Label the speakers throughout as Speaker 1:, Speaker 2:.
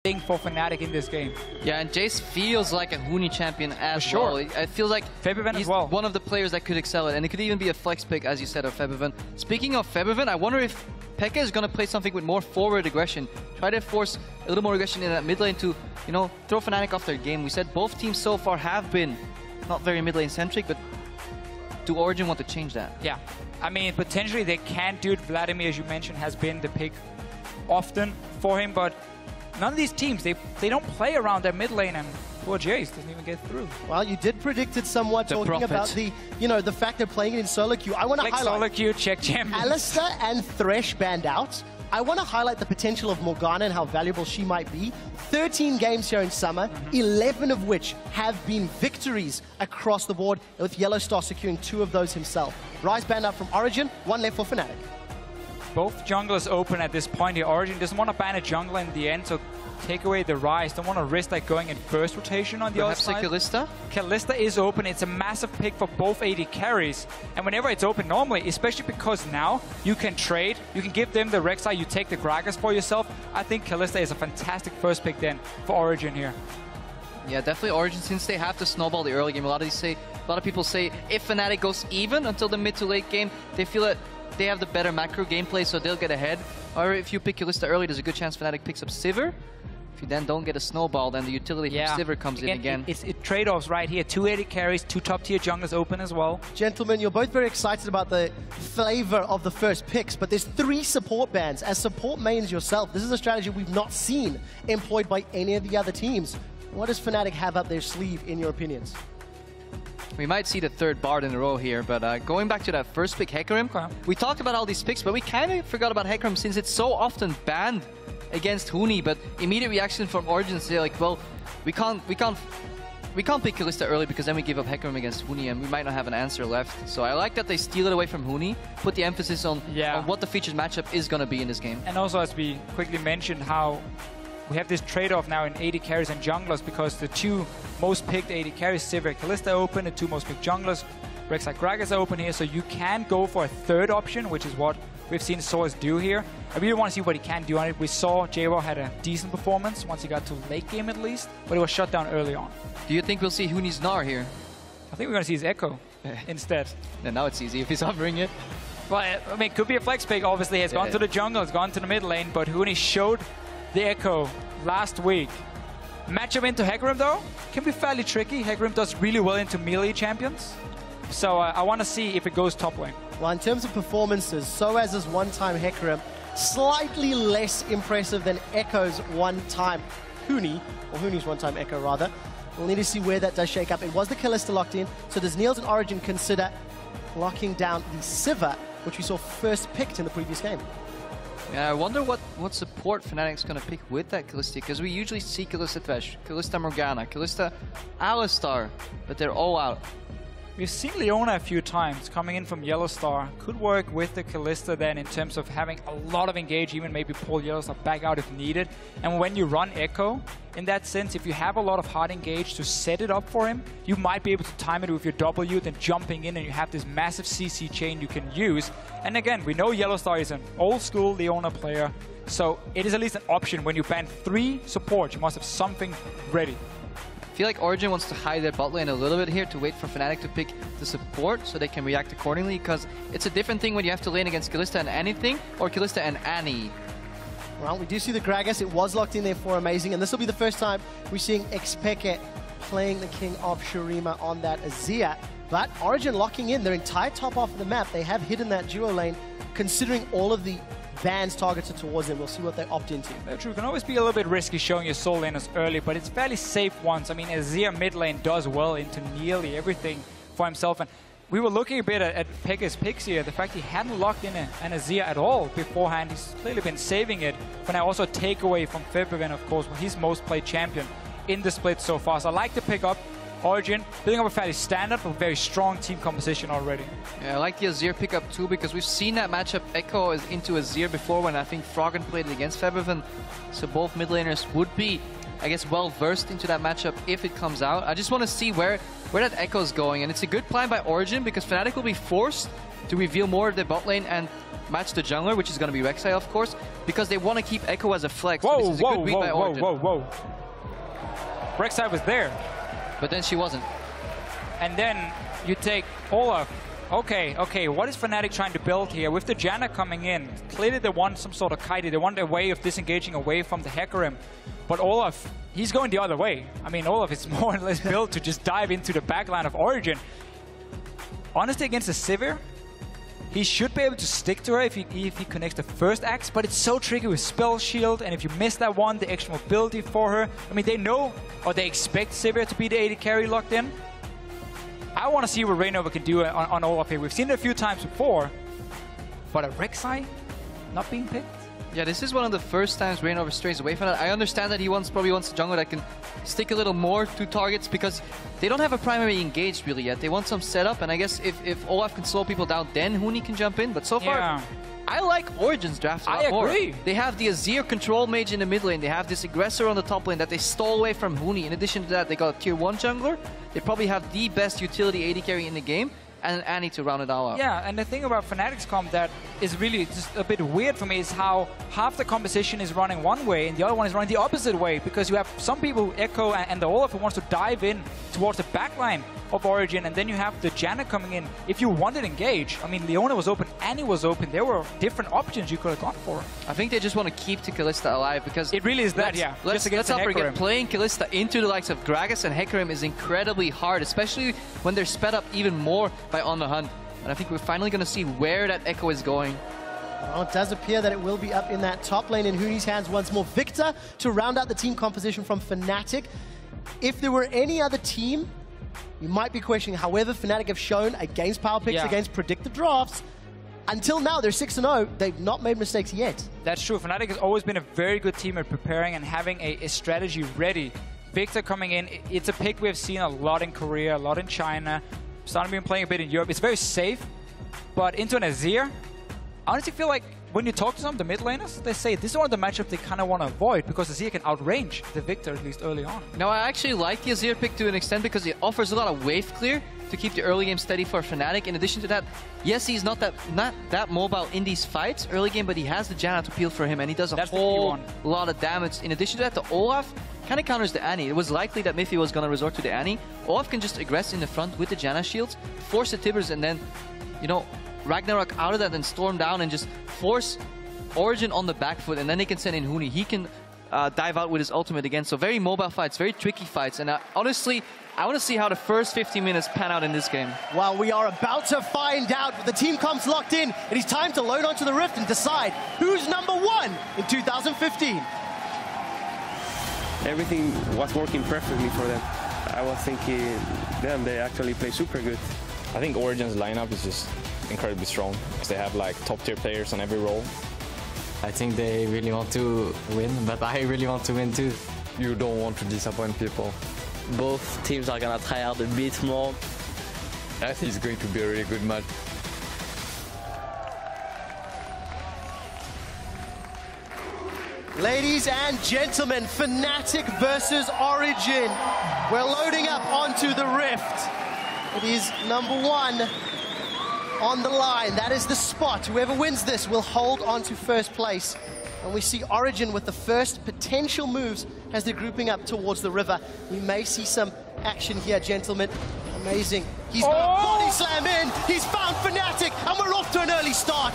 Speaker 1: thing for Fnatic in this game.
Speaker 2: Yeah, and Jace feels like a Huni champion as well. It feels like
Speaker 1: Febiven
Speaker 2: he's
Speaker 1: as well.
Speaker 2: One of the players that could excel it, and it could even be a flex pick, as you said, of Febiven. Speaking of Febiven, I wonder if Pekka is going to play something with more forward aggression. Try to force a little more aggression in that mid lane to, you know, throw Fnatic off their game. We said both teams so far have been not very mid lane centric, but do Origen want to change that?
Speaker 1: Yeah, I mean, potentially they can't do it. Vladimir, as you mentioned, has been the pick often for him, but none of these teams, they don't play around their mid lane, and poor Jace doesn't even get through.
Speaker 3: Well, you did predict it somewhat, talking about the, the fact they're playing it in solo queue. I want to highlight
Speaker 1: solo queue, check champions.
Speaker 3: Alistar and Thresh banned out. I want to highlight the potential of Morgana and how valuable she might be. 13 games here in summer, 11 of which have been victories across the board, with Yellowstar securing 2 of those himself. Ryze banned out from Origen, 1 left for Fnatic.
Speaker 1: Both junglers open at this point here. Origen doesn't want to ban a jungler in the end, so take away the Ryze. Don't want to risk like going in first rotation on the other side.
Speaker 2: Kalista?
Speaker 1: Kalista is open. It's a massive pick for both AD carries. And whenever it's open normally, especially because now you can trade, you can give them the Rek'Sai, you take the Gragas for yourself. I think Kalista is a fantastic first pick then for Origen here.
Speaker 2: Yeah, definitely Origen, since they have to snowball the early game. A lot of people say if Fnatic goes even until the mid to late game, they feel that they have the better macro gameplay, so they'll get ahead. Or if you pick Kalista early, there's a good chance Fnatic picks up Sivir. If you then don't get a snowball, then the utility from Sivir comes in again.
Speaker 1: It's trade-offs right here. 2 AD carries, 2 top-tier junglers open as well.
Speaker 3: Gentlemen, you're both very excited about the flavor of the first picks, but there's 3 support bans. As support mains yourself, this is a strategy we've not seen employed by any of the other teams. What does Fnatic have up their sleeve, in your opinions?
Speaker 2: We might see the 3rd Bard in a row here, but going back to that first pick, Hecarim, we talked about all these picks, but we kind of forgot about Hecarim since it's so often banned against Huni. But immediate reaction from Origen is like, well, we can't pick Kalista early because then we give up Hecarim against Huni, and we might not have an answer left. So I like that they steal it away from Huni, put the emphasis on what the featured matchup is going to be in this game.
Speaker 1: And also, as we quickly mentioned, how we have this trade-off now in AD carries and junglers, because the 2 most picked AD carries, Sivir and Kalista open, the 2 most picked junglers, Rek'Sai Gragas open here, so you can go for a 3rd option, which is what we've seen Soaz do here. I really want to see what he can do on it. We saw J-Raw had a decent performance once he got to late game at least, but he was shut down early on.
Speaker 2: Do you think we'll see Huni's Gnar here?
Speaker 1: I think we're going to see his Echo instead.
Speaker 2: And now it's easy if he's offering it.
Speaker 1: Well, I mean, it could be a flex pick, obviously. It's gone to the jungle, it's gone to the mid lane, but Huni showed the Echo last week. Matchup into Hecarim, though, can be fairly tricky. Hecarim does really well into melee champions. So I want to see if it goes top lane.
Speaker 3: Well, in terms of performances, Soaz's one-time Hecarim, slightly less impressive than Echo's one-time Huni, or Huni's one-time Echo, rather. We'll need to see where that does shake up. It was the Kalista locked in, so does Niels and Origen consider locking down the Sivir, which we saw first picked in the previous game?
Speaker 2: Yeah, I wonder what support Fnatic's going to pick with that Kalista, because we usually see Kalista Thresh, Kalista Morgana, Kalista Alistar, but they're all out.
Speaker 1: We've seen Leona a few times coming in from Yellowstar. Could work with the Kalista then in terms of having a lot of engage, even maybe pull Yellowstar back out if needed. And when you run Echo, in that sense, if you have a lot of hard engage to set it up for him, you might be able to time it with your W, then jumping in, and you have this massive CC chain you can use. And again, we know Yellowstar is an old school Leona player, so it is at least an option. When you ban 3 supports, you must have something ready.
Speaker 2: I feel like Origen wants to hide their bot lane a little bit here to wait for Fnatic to pick the support so they can react accordingly, because it's a different thing when you have to lane against Kalista and anything, or Kalista and Annie.
Speaker 3: Well, we do see the Gragas. It was locked in there for Amazing, and this will be the first time we're seeing Xpeke playing the King of Shurima on that Azir. But Origen locking in their entire top half of the map. They have hidden that duo lane, considering all of the bans targeted towards them. We'll see what they opt into.
Speaker 1: Very true. It can always be a little bit risky showing your soul laners early, but it's fairly safe once. I mean, Azir mid lane does well into nearly everything for himself. And we were looking a bit at Pekka's picks here. The fact he hadn't locked in an Azir at all beforehand. He's clearly been saving it. But now also take away from Febiven, of course, his most played champion in the split so far. So I like to pick up Origen, building up a fairly standard but very strong team composition already.
Speaker 2: Yeah, I like the Azir pickup too, because we've seen that matchup Echo is into Azir before, when I think Froggen played it against Febiven. So both mid laners would be I guess, well versed into that matchup if it comes out. I just want to see where that Echo is going, and it's a good plan by Origen because Fnatic will be forced to reveal more of the bot lane and match the jungler, which is going to be Rek'Sai, of course, because they want to keep Echo as a flex.
Speaker 1: Whoa, whoa. Rek'Sai was there.
Speaker 2: But then she wasn't.
Speaker 1: And then you take Olaf. Okay, what is Fnatic trying to build here? With the Janna coming in, clearly they want some sort of kite. They want a way of disengaging away from the Hecarim. But Olaf, he's going the other way. I mean, Olaf is more or less built to just dive into the backline of Origen. Honestly, against a Sivir, he should be able to stick to her if he connects the first axe, but it's so tricky with Spell Shield, and if you miss that one, the extra mobility for her. I mean, they know, or they expect Sivir to be the AD carry locked in. I want to see what Reignover can do on Olaf here. We've seen it a few times before, but a Rek'Sai not being picked?
Speaker 2: Yeah, this is one of the first times Reignover strays away from that. I understand that he probably wants a jungler that can stick a little more to targets because they don't have a primary engaged really yet. They want some setup, and I guess if Olaf can slow people down, then Huni can jump in. But so far, I like Origen's draft a lot more. I agree. They have the Azir control mage in the mid lane. They have this aggressor on the top lane that they stole away from Huni. In addition to that, they got a tier 1 jungler. They probably have the best utility AD carry in the game, and Annie to round it all out. Yeah,
Speaker 1: and the thing about Fnatic's comp that is really just a bit weird for me is how half the composition is running one way and the other one is running the opposite way, because you have some people who echo and the Olaf who wants to dive in towards the backline of Origen, and then you have the Janna coming in. If you wanted engage, I mean, Leona was open, Annie was open. There were different options you could have gone for.
Speaker 2: I think they just want to keep the Kalista alive because
Speaker 1: it really is that,
Speaker 2: Let's not forget, playing Kalista into the likes of Gragas and Hecarim is incredibly hard, especially when they're sped up even more by On the Hunt. And I think we're finally going to see where that Echo is going.
Speaker 3: Well, it does appear that it will be up in that top lane in Huni's hands once more. Victor to round out the team composition from Fnatic. If there were any other team, you might be questioning. However, Fnatic have shown against power picks, against predicted drafts. Until now, they're 6-0. They've not made mistakes yet.
Speaker 1: That's true. Fnatic has always been a very good team at preparing and having a strategy ready. Victor coming in, it's a pick we've seen a lot in Korea, a lot in China. Starting been playing a bit in Europe. It's very safe, but into an Azir, I honestly feel like when you talk to some of the mid laners, they say this is one of the matchups they kind of want to avoid because Azir can outrange the Victor, at least early on.
Speaker 2: No, I actually like the Azir pick to an extent because it offers a lot of wave clear to keep the early game steady for Fnatic. In addition to that, yes, he's not that mobile in these fights early game, but he has the Janna to peel for him, and he does a whole lot of damage. In addition to that, the Olaf kind of counters the Annie. It was likely that Miffy was going to resort to the Annie. Olaf can just aggress in the front with the Janna shields, force the Tibbers, and then, you know, Ragnarok out of that and storm down and just force Origen on the back foot, and then they can send in Huni. He can dive out with his ultimate again. So very mobile fights, very tricky fights. And honestly, I want to see how the first 15 minutes pan out in this game.
Speaker 3: Well, we are about to find out. The team comes locked in. It is time to load onto the Rift and decide who's #1 in 2015.
Speaker 4: Everything was working perfectly for them. I was thinking, damn, they actually play super good.
Speaker 5: I think Origen's lineup is just incredibly strong because they have like top tier players on every role.
Speaker 6: I think they really want to win, but I really want to win too.
Speaker 7: You don't want to disappoint people.
Speaker 8: Both teams are gonna try hard a bit more.
Speaker 7: I think it's going to be a really good match.
Speaker 3: Ladies and gentlemen, Fnatic versus Origen. We're loading up onto the Rift. It is #1 on the line. That is the spot. Whoever wins this will hold on to first place. And we see Origen with the first potential moves as they're grouping up towards the river. We may see some action here, gentlemen. Amazing. He's got a body slam in. He's found Fnatic, and we're off to an early start.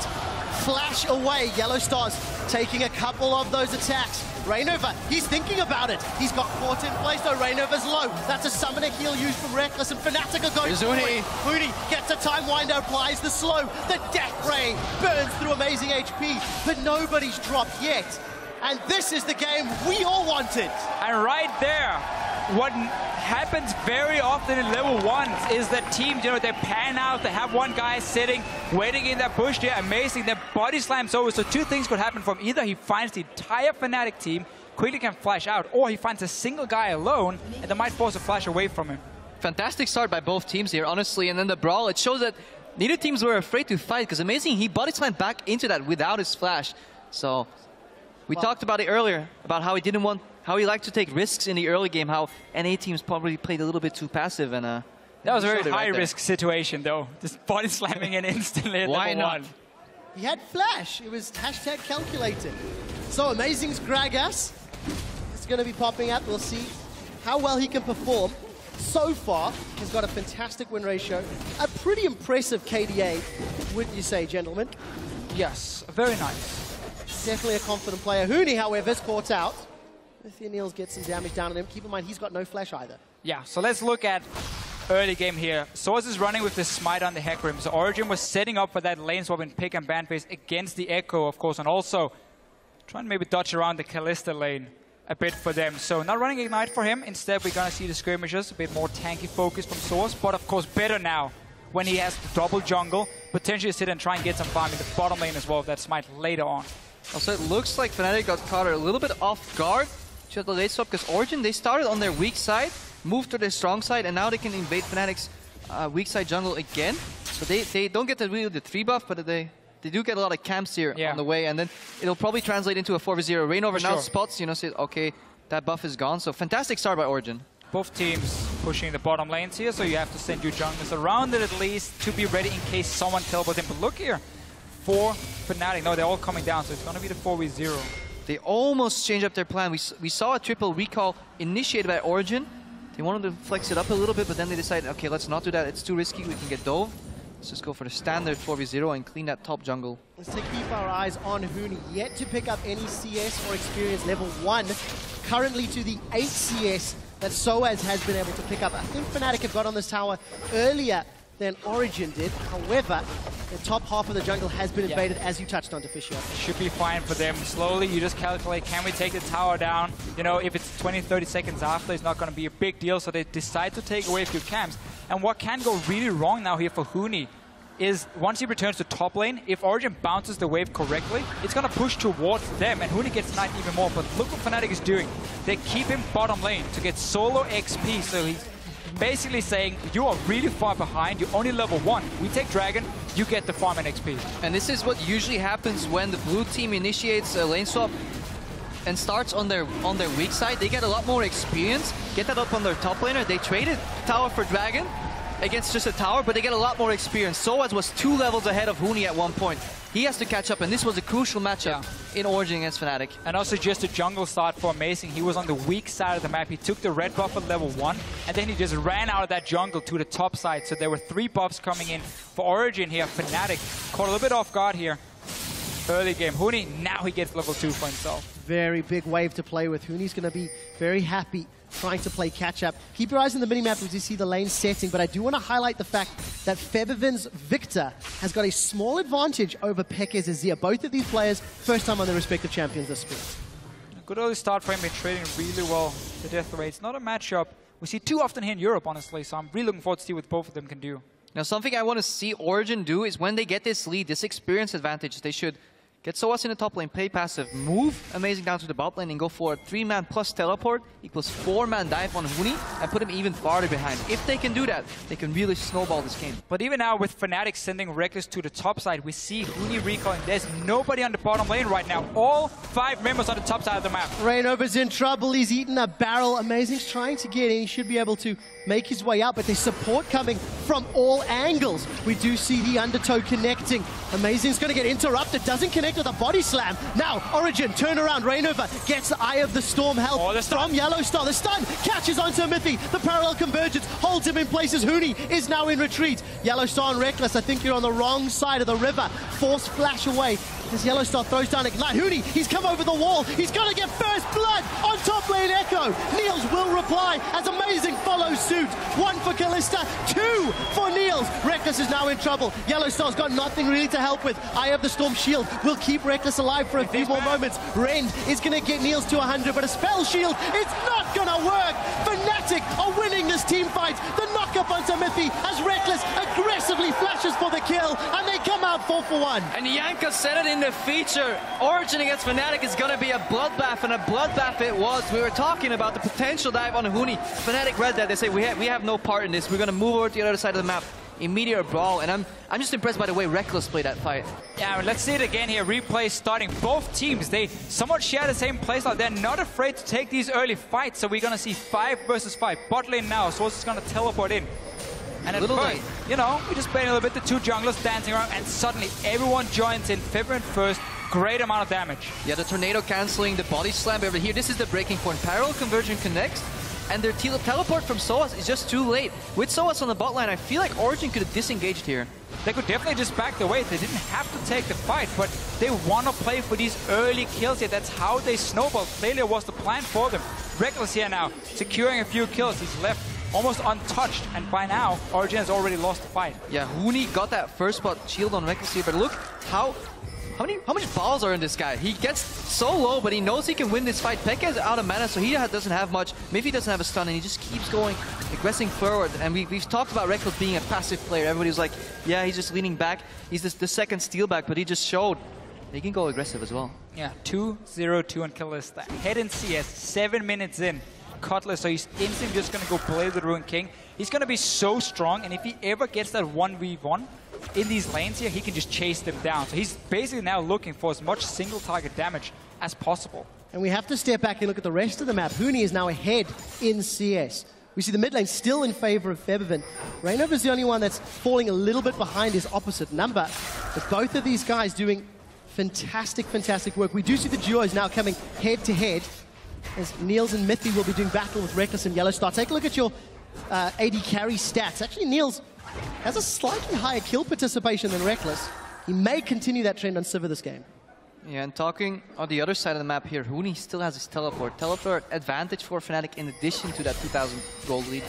Speaker 3: Flash away. Yellow Stars taking a couple of those attacks. Reignover, he's thinking about it. He's got caught in place, though. Reignover's low. That's a summoner heal used from Reckless, and Fnatic are going for it. Huni gets a time winder, applies the slow. The Death Ray burns through amazing HP, but nobody's dropped yet. And this is the game we all wanted.
Speaker 1: And right there, what happens very often in level 1s is that teams, you know, they pan out, they have one guy sitting, waiting in that bush there, amazing, then body slams over. So two things could happen from either he finds the entire Fnatic team, quickly can flash out, or he finds a single guy alone, and they might force a flash away from him.
Speaker 2: Fantastic start by both teams here, honestly, and then the brawl, it shows that neither teams were afraid to fight, because amazing, he body slammed back into that without his flash. So we talked about it earlier, about how he didn't want how he liked to take risks in the early game, how NA teams probably played a little bit too passive. And
Speaker 1: that was a very high-risk
Speaker 2: right
Speaker 1: situation, though. Just body slamming in instantly at
Speaker 2: Why
Speaker 1: level
Speaker 2: not?
Speaker 1: 1.
Speaker 3: He had flash. It was hashtag calculated. So Amazing's Gragas is going to be popping up. We'll see how well he can perform. So far, he's got a fantastic win ratio. A pretty impressive KDA, wouldn't you say, gentlemen?
Speaker 1: Yes, very nice.
Speaker 3: Definitely a confident player. Huni, however, is caught out. Niels gets some damage down on him. Keep in mind, he's got no flash either.
Speaker 1: Yeah, so let's look at early game here. Source is running with the smite on the Hecarim. So Origen was setting up for that lane swap in pick and ban phase against the Echo, of course, and also trying to maybe dodge around the Kalista lane a bit for them. So not running Ignite for him. Instead, we're going to see the skirmishes, a bit more tanky focus from Source, but of course better now when he has the double jungle, potentially sit and try and get some farm in the bottom lane as well, if that smite later on.
Speaker 2: Also, it looks like Fnatic got caught a little bit off guard to the late swap, because Origen, they started on their weak side, moved to their strong side, and now they can invade Fnatic's weak side jungle again. So they don't get really the 3 buff, but they do get a lot of camps here on the way, and then it'll probably translate into a 4v0. Reignover now spots, you know, says, okay, that buff is gone. So fantastic start by Origen.
Speaker 1: Both teams pushing the bottom lanes here, so you have to send your junglers around it at least to be ready in case someone teleports in. But look here, for Fnatic, no, they're all coming down, so it's going to be the 4v0.
Speaker 2: They almost changed up their plan. We saw a triple recall initiated by Origen. They wanted to flex it up a little bit, but then they decided, okay, let's not do that. It's too risky. We can get dove. Let's just go for the standard 4v0 and clean that top jungle.
Speaker 3: Let's keep our eyes on Huni. Yet to pick up any CS or experience level 1. Currently to the 8 CS that Soaz has been able to pick up. I think Fnatic have got on this tower earlier than Origen did. However, the top half of the jungle has been invaded, as you touched on, Deficio.
Speaker 1: Should be fine for them. Slowly, you just calculate, can we take the tower down? You know, if it's 20, 30 seconds after, it's not going to be a big deal, so they decide to take away a few camps. And what can go really wrong now here for Huni is once he returns to top lane, if Origen bounces the wave correctly, it's going to push towards them, and Huni gets sniped even more. But look what Fnatic is doing. They keep him bottom lane to get solo XP, so he's basically saying, you are really far behind, you're only level 1. We take Dragon, you get the farm and XP.
Speaker 2: And this is what usually happens when the blue team initiates a lane swap and starts on their weak side. They get a lot more experience, get that up on their top laner. They traded tower for Dragon against just a tower, but they get a lot more experience. Soaz was 2 levels ahead of Huni at one point. He has to catch up, and this was a crucial matchup in Origen against Fnatic.
Speaker 1: And also just a jungle start for Amazing. He was on the weak side of the map. He took the red buff at level 1, and then he just ran out of that jungle to the top side. So there were 3 buffs coming in for Origen here. Fnatic caught a little bit off guard here. Early game. Huni, now he gets level 2 for himself.
Speaker 3: Very big wave to play with. Huni's going to be very happy trying to play catch-up. Keep your eyes on the minimap as you see the lane setting, but I do want to highlight the fact that Febiven's Victor has got a small advantage over Pekka's Azir. Both of these players, first time on their respective champions this split.
Speaker 1: A good early start for him, been trading really well the death rates. Not a matchup we see too often here in Europe, honestly, so I'm really looking forward to see what both of them can do.
Speaker 2: Now, something I want to see Origen do is when they get this lead, this experience advantage, they should get Soaz in the top lane, play passive, move Amazing down to the bot lane, and go for a 3-man plus teleport equals 4-man dive on Huni and put him even farther behind. If they can do that, they can really snowball this game.
Speaker 1: But even now with Fnatic sending Reckless to the top side, we see Huni recalling. There's nobody on the bottom lane right now. All 5 members on the top side of the map.
Speaker 3: Reignover's in trouble. He's eaten a barrel. Amazing's trying to get in. He should be able to make his way out, but there's support coming from all angles. We do see the undertow connecting. Amazing's going to get interrupted. Doesn't connect with a body slam. Now, Origen, turn around. Reignover gets the Eye of the Storm help from Yellowstar. The stun catches onto Miffy. The parallel convergence holds him in places. Huni is now in retreat. Yellowstar and Reckless, I think you're on the wrong side of the river. Force flash away. As Yellowstar throws down Ignite. Huni, he's come over the wall. He's going to get first blood on top lane Echo. Niels will reply as Amazing follows suit. 1 for Kalista, 2 for Niels. Reckless is now in trouble. Yellowstar's got nothing really to help with. Eye of the Storm shield will keep Reckless alive for a few more moments. Rend is going to get Niels to 100, but a spell shield, it's not going to work. Fnatic are winning this team fight. The knock-up onto Miffy as Reckless aggressively flashes for the kill, and they come out 4 for 1.
Speaker 2: And Yanka said it in the feature. Origen against Fnatic is going to be a bloodbath, and a bloodbath it was. We were talking about the potential dive on Huni. Fnatic read that. They say, we have no part in this. We're going to move over to the other side of the map. immediate brawl, and I'm just impressed by the way Reckless played that fight.
Speaker 1: Yeah, let's see it again here. Replay starting. Both teams, they somewhat share the same playstyle. They're not afraid to take these early fights, so we're going to see 5 versus 5. Bot lane now, Source is going to teleport in. And at first, you know, we just playing a little bit, the two junglers dancing around, and suddenly everyone joins in. Feverin first, great amount of damage.
Speaker 2: Yeah, the tornado canceling the body slam over here. This is the breaking point. Parallel conversion connects, and their teleport from Soas is just too late. With Soas on the bot line, I feel like Origen could have disengaged here.
Speaker 1: They could definitely just back away. They didn't have to take the fight, but they want to play for these early kills here. That's how they snowball. Failure was the plan for them. Reckless here now, securing a few kills. He's left almost untouched, and by now, Origen has already lost the fight.
Speaker 2: Yeah, Huni got that first spot shield on Reckless here, but look how much balls are in this guy. He gets so low, but he knows he can win this fight. Pekka is out of mana, so he doesn't have much. Maybe he doesn't have a stun, and he just keeps going, aggressing forward. And we've talked about Reckless being a passive player. Everybody's like, yeah, he's just leaning back. He's the second steal back, but he just showed he can go aggressive as well.
Speaker 1: Yeah, 2-0-2 on Kalista. Head in CS, 7 minutes in. Cutlass, so he's instantly just going to go play the Ruined King. He's going to be so strong, and if he ever gets that 1v1 in these lanes here, he can just chase them down. So he's basically now looking for as much single target damage as possible.
Speaker 3: And we have to step back and look at the rest of the map. Huni is now ahead in CS. We see the mid lane still in favor of Feverin. Reinova's the only one that's falling a little bit behind his opposite number. But both of these guys doing fantastic, fantastic work. We do see the duos now coming head to head, as Niels and Mithy will be doing battle with Reckless and Yellowstar. Take a look at your AD carry stats. Actually, Niels has a slightly higher kill participation than Reckless. He may continue that trend on Sivir this game.
Speaker 2: Yeah, and talking on the other side of the map here, Huni still has his teleport. Teleport advantage for Fnatic in addition to that 2,000 gold lead.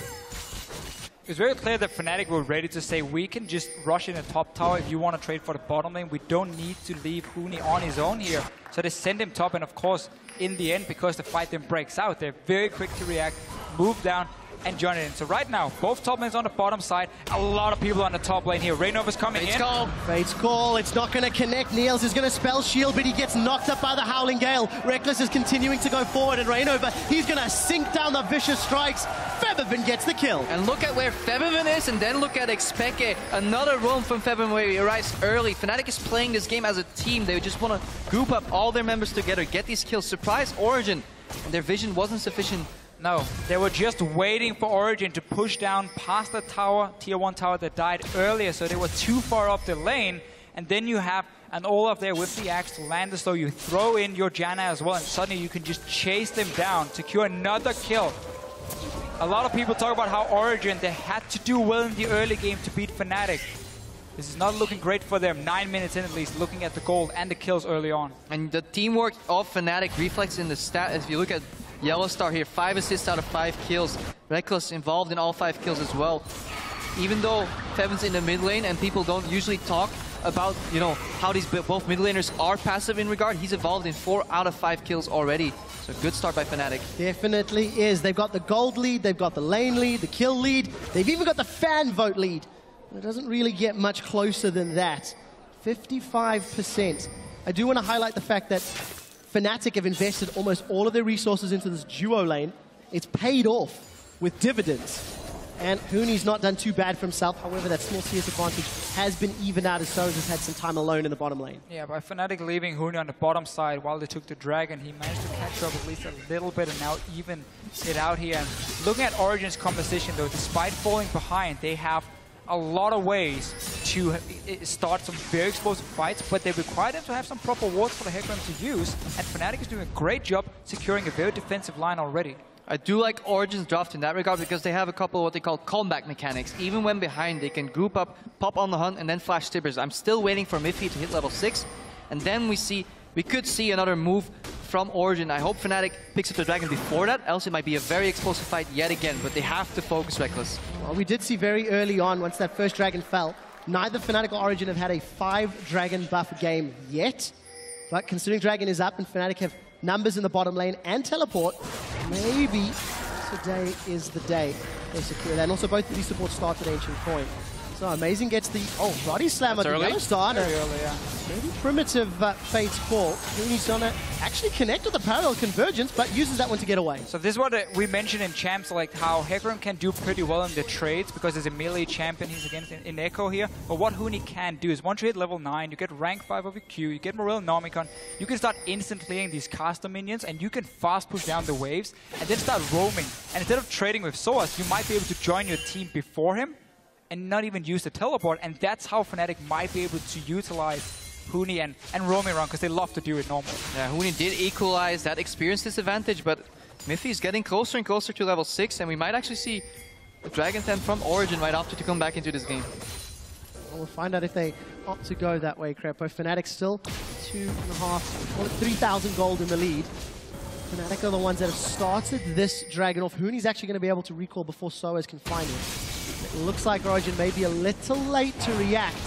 Speaker 1: It's very clear that Fnatic were ready to say, we can just rush in the top tower if you want to trade for the bottom lane. We don't need to leave Huni on his own here. So they send him top, and of course, in the end, because the fight then breaks out, they're very quick to react, move down, and join it in. So right now, both top lanes on the bottom side, a lot of people on the top lane here. Reinova's coming in.
Speaker 3: Fate's call, it's not going to connect. Niels is going to spell shield, but he gets knocked up by the Howling Gale. Reckless is continuing to go forward, and Reinova, he's going to sink down the vicious strikes. Feverin gets the kill.
Speaker 2: And look at where Feverin is, and then look at Expeke. Another roam from Feverin where he arrives early. Fnatic is playing this game as a team. They just want to group up all their members together, get these kills, surprise Origen. And their vision wasn't sufficient.
Speaker 1: No, they were just waiting for Origen to push down past the tower, tier 1 tower that died earlier, so they were too far up the lane. And then you have an Olaf there with the axe to land as though you throw in your Janna as well, and suddenly you can just chase them down, secure another kill. A lot of people talk about how Origen, they had to do well in the early game to beat Fnatic. This is not looking great for them. 9 minutes in at least, looking at the gold and the kills early on. And
Speaker 2: the teamwork of Fnatic reflects in the stat. If you look at Yellowstar here, 5 assists out of 5 kills. Reckless involved in all 5 kills as well. Even though Feverin's in the mid lane and people don't usually talk about, you know, how these both mid laners are passive in regard, he's involved in 4 out of 5 kills already. So good start by Fnatic.
Speaker 3: Definitely is. They've got the gold lead, they've got the lane lead, the kill lead, they've even got the fan vote lead. It doesn't really get much closer than that. 55%. I do want to highlight the fact that Fnatic have invested almost all of their resources into this duo lane. It's paid off with dividends. And Huni's not done too bad for himself. However, that small CS advantage has been evened out as Soaz has had some time alone in the bottom lane.
Speaker 1: Yeah, by Fnatic leaving Huni on the bottom side while they took the Dragon, he managed to catch up at least a little bit and now even it out here. And looking at Origen's composition though, despite falling behind, they have a lot of ways to start some very explosive fights, but they require them to have some proper wards for the Hecarim to use, and Fnatic is doing a great job securing a very defensive line already.
Speaker 2: I do like Origen's draft in that regard because they have a couple of what they call comeback mechanics. Even when behind, they can group up, pop on the hunt, and then flash Tibbers. I'm still waiting for Miffy to hit level 6, and then we could see another move from Origen. I hope Fnatic picks up the Dragon before that, else it might be a very explosive fight yet again, but they have to focus Reckless.
Speaker 3: Well, we did see very early on, once that first Dragon fell, neither Fnatic or Origen have had a 5 Dragon buff game yet, but considering Dragon is up and Fnatic have numbers in the bottom lane and teleport, maybe today is the day they secure that. And also both of these supports start at Ancient Coin. So Amazing gets the body slam at the
Speaker 2: early.
Speaker 3: Yellow Star.
Speaker 1: Very early, yeah.
Speaker 3: Maybe primitive Fate's call. He's gonna actually connect with the parallel convergence, but uses that one to get away.
Speaker 1: So this is what we mentioned in champs, like how Hecarim can do pretty well in the trades because there's a melee champion he's against in Echo here. But what Huni can do is once you hit level 9, you get rank 5 of your Q, you get Morel Nomicon, you can start instant clearing these caster minions and you can fast push down the waves and then start roaming. And instead of trading with Soas, you might be able to join your team before him and not even use the teleport. And that's how Fnatic might be able to utilize Huni and roaming around because they love to do it normally.
Speaker 2: Yeah, Huni did equalize that experience disadvantage, but Miffy is getting closer and closer to level 6, and we might actually see the Dragon 10 from Origen right after to come back into this game.
Speaker 3: Well, we'll find out if they opt to go that way, Crepo. Fnatic still 2.5, call it 3,000 gold in the lead. Fnatic are the ones that have started this Dragon off. Huni's actually going to be able to recall before Soas can find him. It looks like Origen may be a little late to react.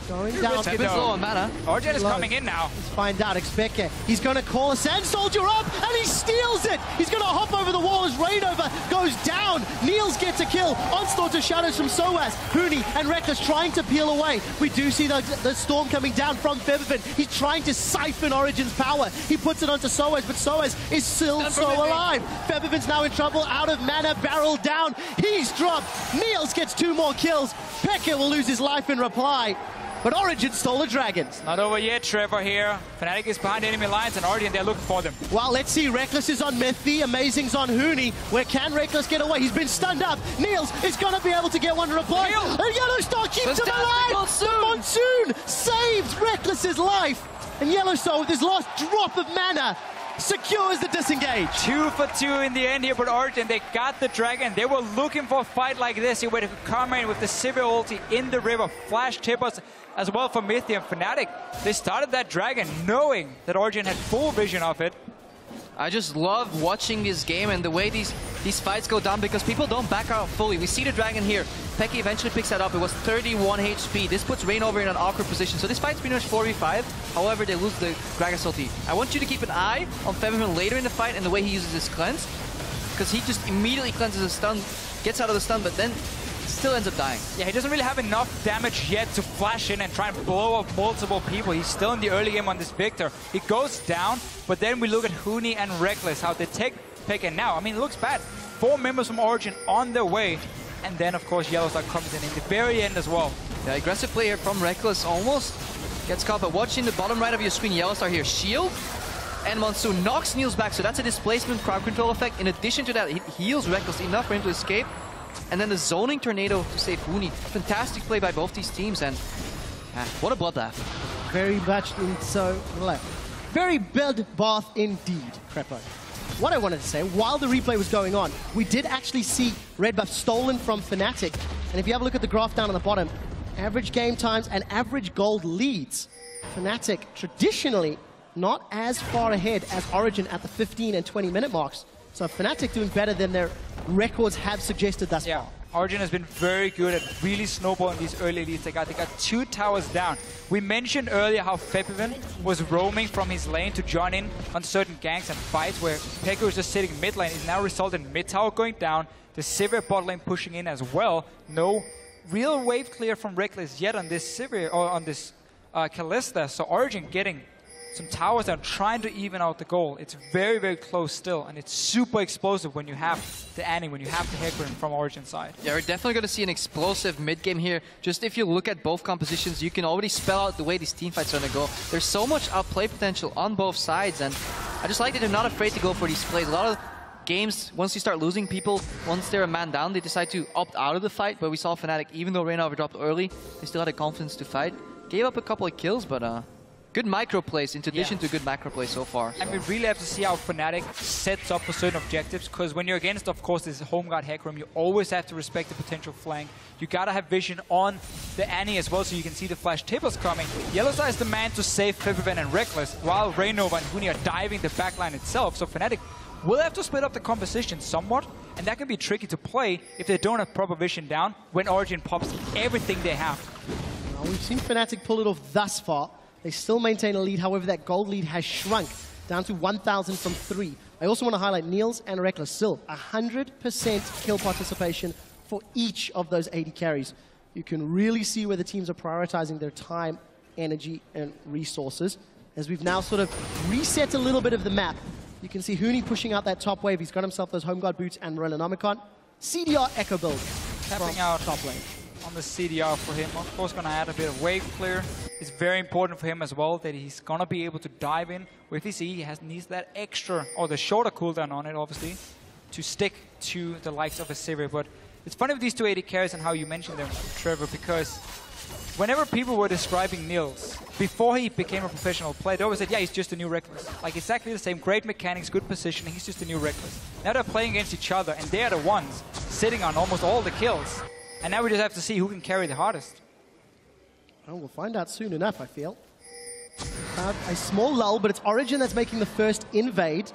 Speaker 3: Going down.
Speaker 2: A bit low on mana.
Speaker 1: Origen is coming in now.
Speaker 3: Let's find out. Expeke. He's going to call a Sand Soldier up, and he steals it. He's going to hop over the wall as Rainover goes down. Niels gets a kill. Onslaught to shadows from Soas. Huni and Reckless trying to peel away. We do see the storm coming down from Febiven. He's trying to siphon Origen's power. He puts it onto Soas, but Soas is still so alive. Febiven's now in trouble. Out of mana, barrel down. He's dropped. Niels gets 2 more kills. Pekka will lose his life in reply. But Origen stole the Dragons.
Speaker 1: Not over yet, Trevor here. Fnatic is behind enemy lines and Origen, they're looking for them.
Speaker 3: Well, let's see. Reckless is on Miffy. Amazing's on Huni. Where can Reckless get away? He's been stunned up. Niels is going to be able to get one to reply. And Yellow Star keeps him alive. Monsoon saves Reckless's life. And Yellow Star, with his last drop of mana, secures the disengage.
Speaker 1: 2 for 2 in the end here, but Origen, they got the Dragon. They were looking for a fight like this here where they could come in with the Sivir ulti in the river, flash tippers as well for Mythi and Fnatic. They started that Dragon knowing that Origen had full vision of it.
Speaker 2: I just love watching this game and the way these fights go down because people don't back out fully. We see the Dragon here. Pekka eventually picks that up. It was 31 HP. This puts Rainover in an awkward position. So this fight's pretty much 4v5. However, they lose the Dragon's ulti. I want you to keep an eye on Febiven later in the fight and the way he uses his cleanse. Because he just immediately cleanses his stun, gets out of the stun, but then still ends up dying.
Speaker 1: Yeah, he doesn't really have enough damage yet to flash in and try and blow up multiple people. He's still in the early game on this Victor. He goes down, but then we look at Huni and Reckless, how they take Pekka now. I mean, it looks bad. 4 members from Origen on their way. And then, of course, Yellowstar comes in the very end as well.
Speaker 2: Yeah, aggressive play here from Reckless. Almost gets caught, but watching the bottom right of your screen, Yellowstar here. Shield and Monsoon knocks Niels back, so that's a displacement crowd control effect. In addition to that, it heals Reckless enough for him to escape. And then the zoning tornado to save Huni. Fantastic play by both these teams, and what a bloodbath.
Speaker 3: Very much very bloodbath indeed, Crepo. What I wanted to say, while the replay was going on, we did actually see red buff stolen from Fnatic. And if you have a look at the graph down on the bottom, average game times and average gold leads, Fnatic traditionally not as far ahead as Origen at the 15 and 20 minute marks. So Fnatic doing better than their records have suggested thus far.
Speaker 1: Origen has been very good at really snowballing these early leads. They got 2 towers down. We mentioned earlier how Febiven was roaming from his lane to join in on certain ganks and fights where Pekka was just sitting mid lane. It's now resulted in mid tower going down, the Sivir bot lane pushing in as well. No real wave clear from Reckless yet on this Sivir, or on this Kalista. So Origen getting some towers down, trying to even out the goal. It's very, very close still, and it's super explosive when you have the Annie, when you have the Hecarim from Origen side.
Speaker 2: Yeah, we're definitely going to see an explosive mid-game here. Just if you look at both compositions, you can already spell out the way these teamfights are going to go. There's so much outplay potential on both sides, and I just like that they're not afraid to go for these plays. A lot of games, once you start losing people, once they're a man down, they decide to opt out of the fight, but we saw Fnatic, even though Rainover dropped early, they still had the confidence to fight. Gave up a couple of kills, but good micro plays in addition to good macro plays so far.
Speaker 1: And we really have to see how Fnatic sets up for certain objectives, because when you're against, of course, this home guard Hecarim, you always have to respect the potential flank. You gotta have vision on the Annie as well, so you can see the flash tippers coming. Yellowstar is the man to save Febiven and Reckless, while Rainover and Huni are diving the backline itself. So Fnatic will have to split up the composition somewhat, and that can be tricky to play if they don't have proper vision down when Origen pops everything they have.
Speaker 3: Well, we've seen Fnatic pull it off thus far. They still maintain a lead, however that gold lead has shrunk down to 1,000 from 3. I also want to highlight Niels and Reckless still 100% kill participation for each of those 80 carries. you can really see where the teams are prioritizing their time, energy, and resources. As we've now sort of reset a little bit of the map, you can see Huni pushing out that top wave. He's got himself those Home Guard boots and Relonomicon. CDR Echo build.
Speaker 1: Tapping out
Speaker 3: top lane.
Speaker 1: On the CDR for him. Of course, going to add a bit of wave clear. It's very important for him as well that he's going to be able to dive in. With his E, he needs that extra, or the shorter cooldown on it, obviously, to stick to the likes of a Sivir. But it's funny with these two AD carries and how you mentioned them, Trevor, because whenever people were describing Nils, before he became a professional player, they always said, yeah, he's just a new Reckless. Like, exactly the same, great mechanics, good positioning, he's just a new Reckless. Now they're playing against each other, and they're the ones sitting on almost all the kills. And now we just have to see who can carry the hardest.
Speaker 3: Well, we'll find out soon enough, I feel. A small lull, but it's Origen that's making the first invade.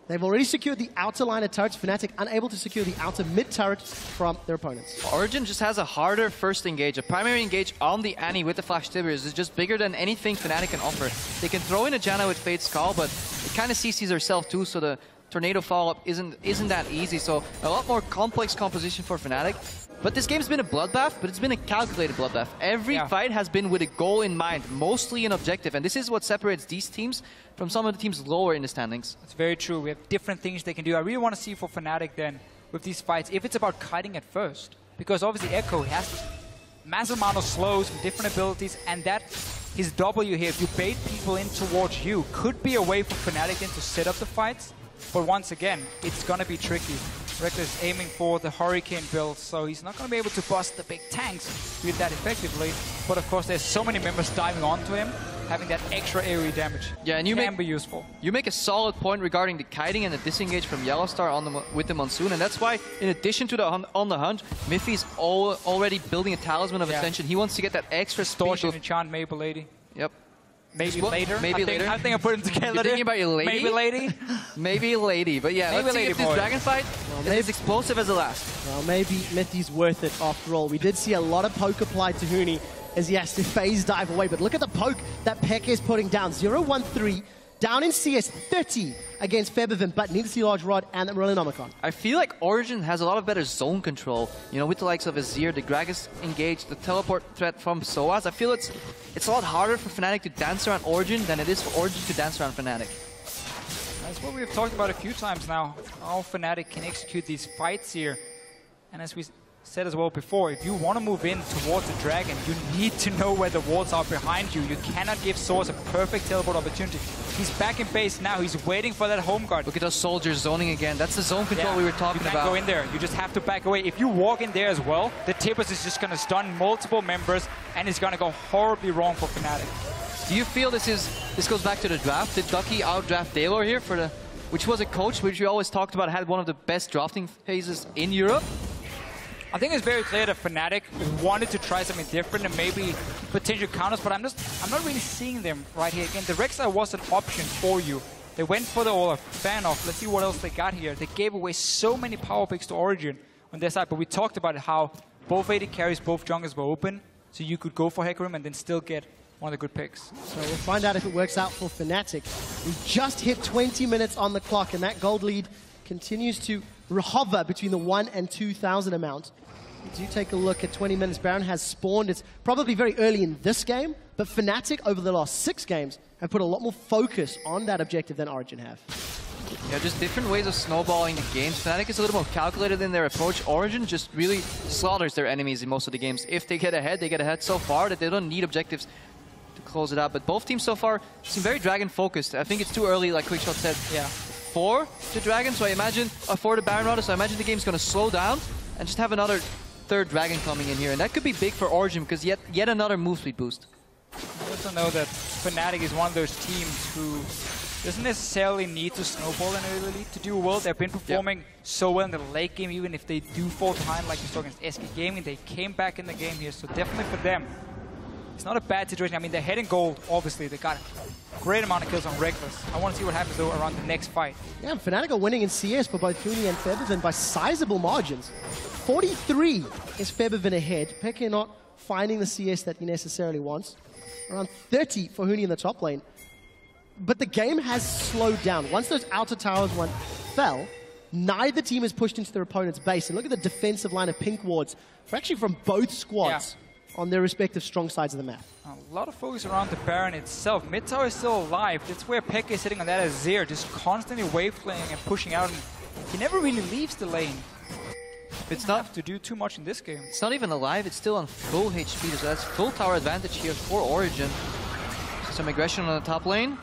Speaker 3: They've already secured the outer line of turrets. Fnatic unable to secure the outer mid turret from their opponents.
Speaker 2: Origen just has a harder first engage. A primary engage on the Annie with the Flash Tibbers is just bigger than anything Fnatic can offer. They can throw in a Janna with Fate's Call, but it kind of CCs herself too, so the Tornado follow-up isn't that easy. So a lot more complex composition for Fnatic. But this game's been a bloodbath, but it's been a calculated bloodbath. Every fight has been with a goal in mind, mostly an objective. And this is what separates these teams from some of the teams lower in the standings.
Speaker 1: That's very true. We have different things they can do. I really want to see for Fnatic then, with these fights, if it's about kiting at first. Because obviously Echo has massive amount of slows and different abilities, and that his W here, if you bait people in towards you, could be a way for Fnatic then to set up the fights. But once again, it's going to be tricky. Reckless aiming for the Hurricane build, so he's not going to be able to bust the big tanks with that effectively. But of course, there's so many members diving onto him, having that extra AoE damage.
Speaker 2: Yeah, and you
Speaker 1: can be useful. You
Speaker 2: make a solid point regarding the kiting and the disengage from Yellowstar with the Monsoon, and that's why, in addition to the on the hunt, Miffy's already building a Talisman of Ascension. He wants to get that extra
Speaker 1: Distortion, enchant, Maple Lady.
Speaker 2: Yep.
Speaker 1: Maybe later.
Speaker 2: Maybe later.
Speaker 1: I think I put them together.
Speaker 2: You're thinking about your lady?
Speaker 1: Maybe lady.
Speaker 2: Maybe lady. But yeah,
Speaker 1: maybe
Speaker 2: let's see if this dragon fight is as explosive as the last.
Speaker 3: Well, maybe Mithy's worth it after all. We did see a lot of poke applied to Huni as he has to phase dive away. But look at the poke that Peck is putting down. 0-1-3. Down in CS 30 against Febiven, but need to see Large Rod and Relonomicon.
Speaker 2: I feel like Origen has a lot of better zone control. You know, with the likes of Azir, the Gragas engaged, the teleport threat from Soaz. I feel it's a lot harder for Fnatic to dance around Origen than it is for Origen to dance around Fnatic.
Speaker 1: That's what we've talked about a few times now. How Fnatic can execute these fights here. And as we said as well before, if you want to move in towards the dragon, you need to know where the wards are behind you. You cannot give Source a perfect teleport opportunity. He's back in base now. He's waiting for that home guard.
Speaker 2: Look at those soldiers zoning again. That's the zone control we were talking about.
Speaker 1: You can't go in there. You just have to back away. If you walk in there as well, the Tibbers is just going to stun multiple members, and it's going to go horribly wrong for Fnatic.
Speaker 2: Do you feel this goes back to the draft? Did Ducky outdraft Daylor here for which was a coach which we always talked about had one of the best drafting phases in Europe?
Speaker 1: I think it's very clear that Fnatic wanted to try something different and maybe potential counters, but I'm not really seeing them right here. Again, the Rek'Sai was an option for you. They went for the Olaf fan off. Let's see what else they got here. They gave away so many power picks to Origen on their side, but we talked about how both AD carries, both junglers were open, so you could go for Hecarim and then still get one of the good picks.
Speaker 3: So we'll find out if it works out for Fnatic. We just hit 20 minutes on the clock, and that gold lead continues to hover between the 1,000 and 2,000 amount. Do take a look at 20 minutes. Baron has spawned. It's probably very early in this game, but Fnatic over the last 6 games have put a lot more focus on that objective than Origen have.
Speaker 2: Yeah, just different ways of snowballing the games. Fnatic is a little more calculated in their approach. Origen just really slaughters their enemies in most of the games. If they get ahead, they get ahead so far that they don't need objectives to close it out. But both teams so far seem very dragon focused. I think it's too early, like Quickshot said, for the dragon. So I imagine, for the Baron rather, so I imagine the game's going to slow down and just have another third dragon coming in here, and that could be big for Origen because yet another move speed boost.
Speaker 1: I also know that Fnatic is one of those teams who doesn't necessarily need to snowball in early lead to do well. They've been performing so well in the late game, even if they do fall behind, like we saw against SK Gaming. They came back in the game here, so definitely for them, it's not a bad situation. I mean, they're heading gold, obviously. They got a great amount of kills on Reckless. I want to see what happens, though, around the next fight.
Speaker 3: Yeah, Fnatic are winning in CS for both Huni and Febiven by sizable margins. 43 is Febiven ahead. Peke not finding the CS that he necessarily wants. Around 30 for Huni in the top lane. But the game has slowed down. Once those outer towers fell, Neither team is pushed into their opponent's base. And look at the defensive line of pink wards. We're actually from both squads on their respective strong sides of the map.
Speaker 1: A lot of focus around the Baron itself. Mid tower is still alive. That's where Pekka is sitting on that Azir, just constantly wave playing and pushing out. And he never really leaves the lane.
Speaker 2: It's not
Speaker 1: have to do too much in this game.
Speaker 2: It's not even alive. It's still on full HP. So that's full tower advantage here for Origen. Some aggression on the top lane.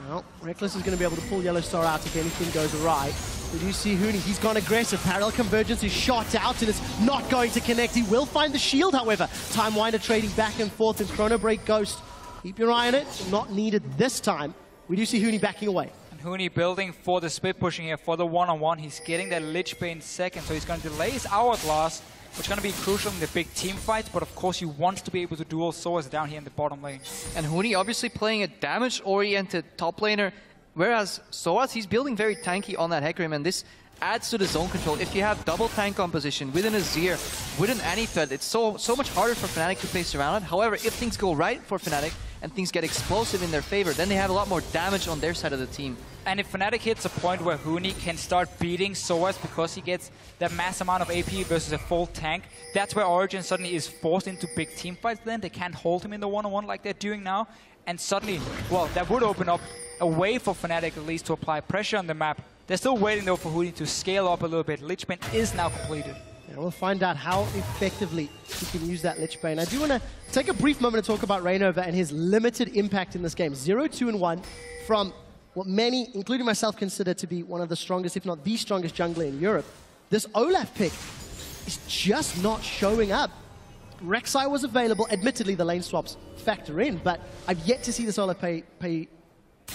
Speaker 3: Well, Reckless is going to be able to pull Yellow Star out if anything goes awry. We do see Huni. He's gone aggressive. Parallel Convergence is shot out and it's not going to connect. He will find the shield, however. Time Winder trading back and forth and Chrono Break Ghost. Keep your eye on it. Not needed this time. We do see Huni backing away.
Speaker 1: And Huni building for the split pushing here for the one-on-one. He's getting that Lich Bane second, so he's going to delay his Hourglass, which is going to be crucial in the big team fights, but of course you want to be able to duel Soaz down here in the bottom lane. And
Speaker 2: Huni obviously playing a damage-oriented top laner, whereas Soaz, he's building very tanky on that Hecarim, and this adds to the zone control. If you have double tank composition with an Azir, with an Anifed, it's so much harder for Fnatic to play surrounded. However, if things go right for Fnatic and things get explosive in their favor, then they have a lot more damage on their side of the team.
Speaker 1: And if Fnatic hits a point where Huni can start beating Soaz because he gets that mass amount of AP versus a full tank, that's where Origen suddenly is forced into big team fights then. They can't hold him in the one-on-one like they're doing now. And suddenly, well, that would open up a way for Fnatic at least to apply pressure on the map. They're still waiting though for Huni to scale up a little bit. Lich Bane is now completed.
Speaker 3: Yeah, we'll find out how effectively he can use that Lich Bane. I do want to take a brief moment to talk about Reignover and his limited impact in this game. 0-2-1 from what many, including myself, consider to be one of the strongest, if not the strongest jungler in Europe. This Olaf pick is just not showing up. Rek'Sai was available. Admittedly, the lane swaps factor in, but I've yet to see this Olaf pay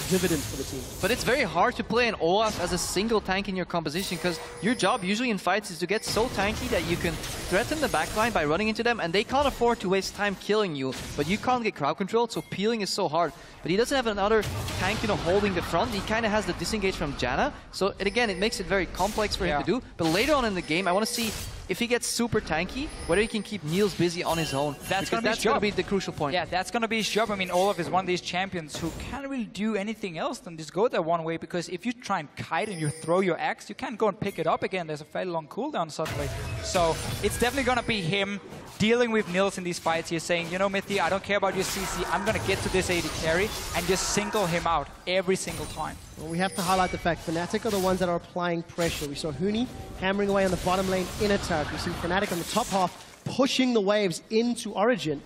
Speaker 3: dividends for the team.
Speaker 2: But it's very hard to play an Olaf as a single tank in your composition, because your job usually in fights is to get so tanky that you can threaten the backline by running into them, and they can't afford to waste time killing you, but you can't get crowd control, so peeling is so hard. But he doesn't have another tank, you know, holding the front. He kind of has the disengage from Janna, so again, it makes it very complex for him to do. But later on in the game, I want to see if he gets super tanky, whether he can keep Niels busy on his own. That's going to be the crucial point.
Speaker 1: Yeah, that's going to be his job. I mean, Olaf is one of these champions who can't really do anything else than just go that one way, because if you try and kite and you throw your axe, you can't go and pick it up again. There's a fairly long cooldown suddenly. So it's definitely going to be him dealing with Niels in these fights here, saying, you know, Mithy, I don't care about your CC. I'm going to get to this AD carry and just single him out every single time.
Speaker 3: Well, we have to highlight the fact Fnatic are the ones that are applying pressure. We saw Huni hammering away on the bottom lane inner turret. We see Fnatic on the top half pushing the waves into Origen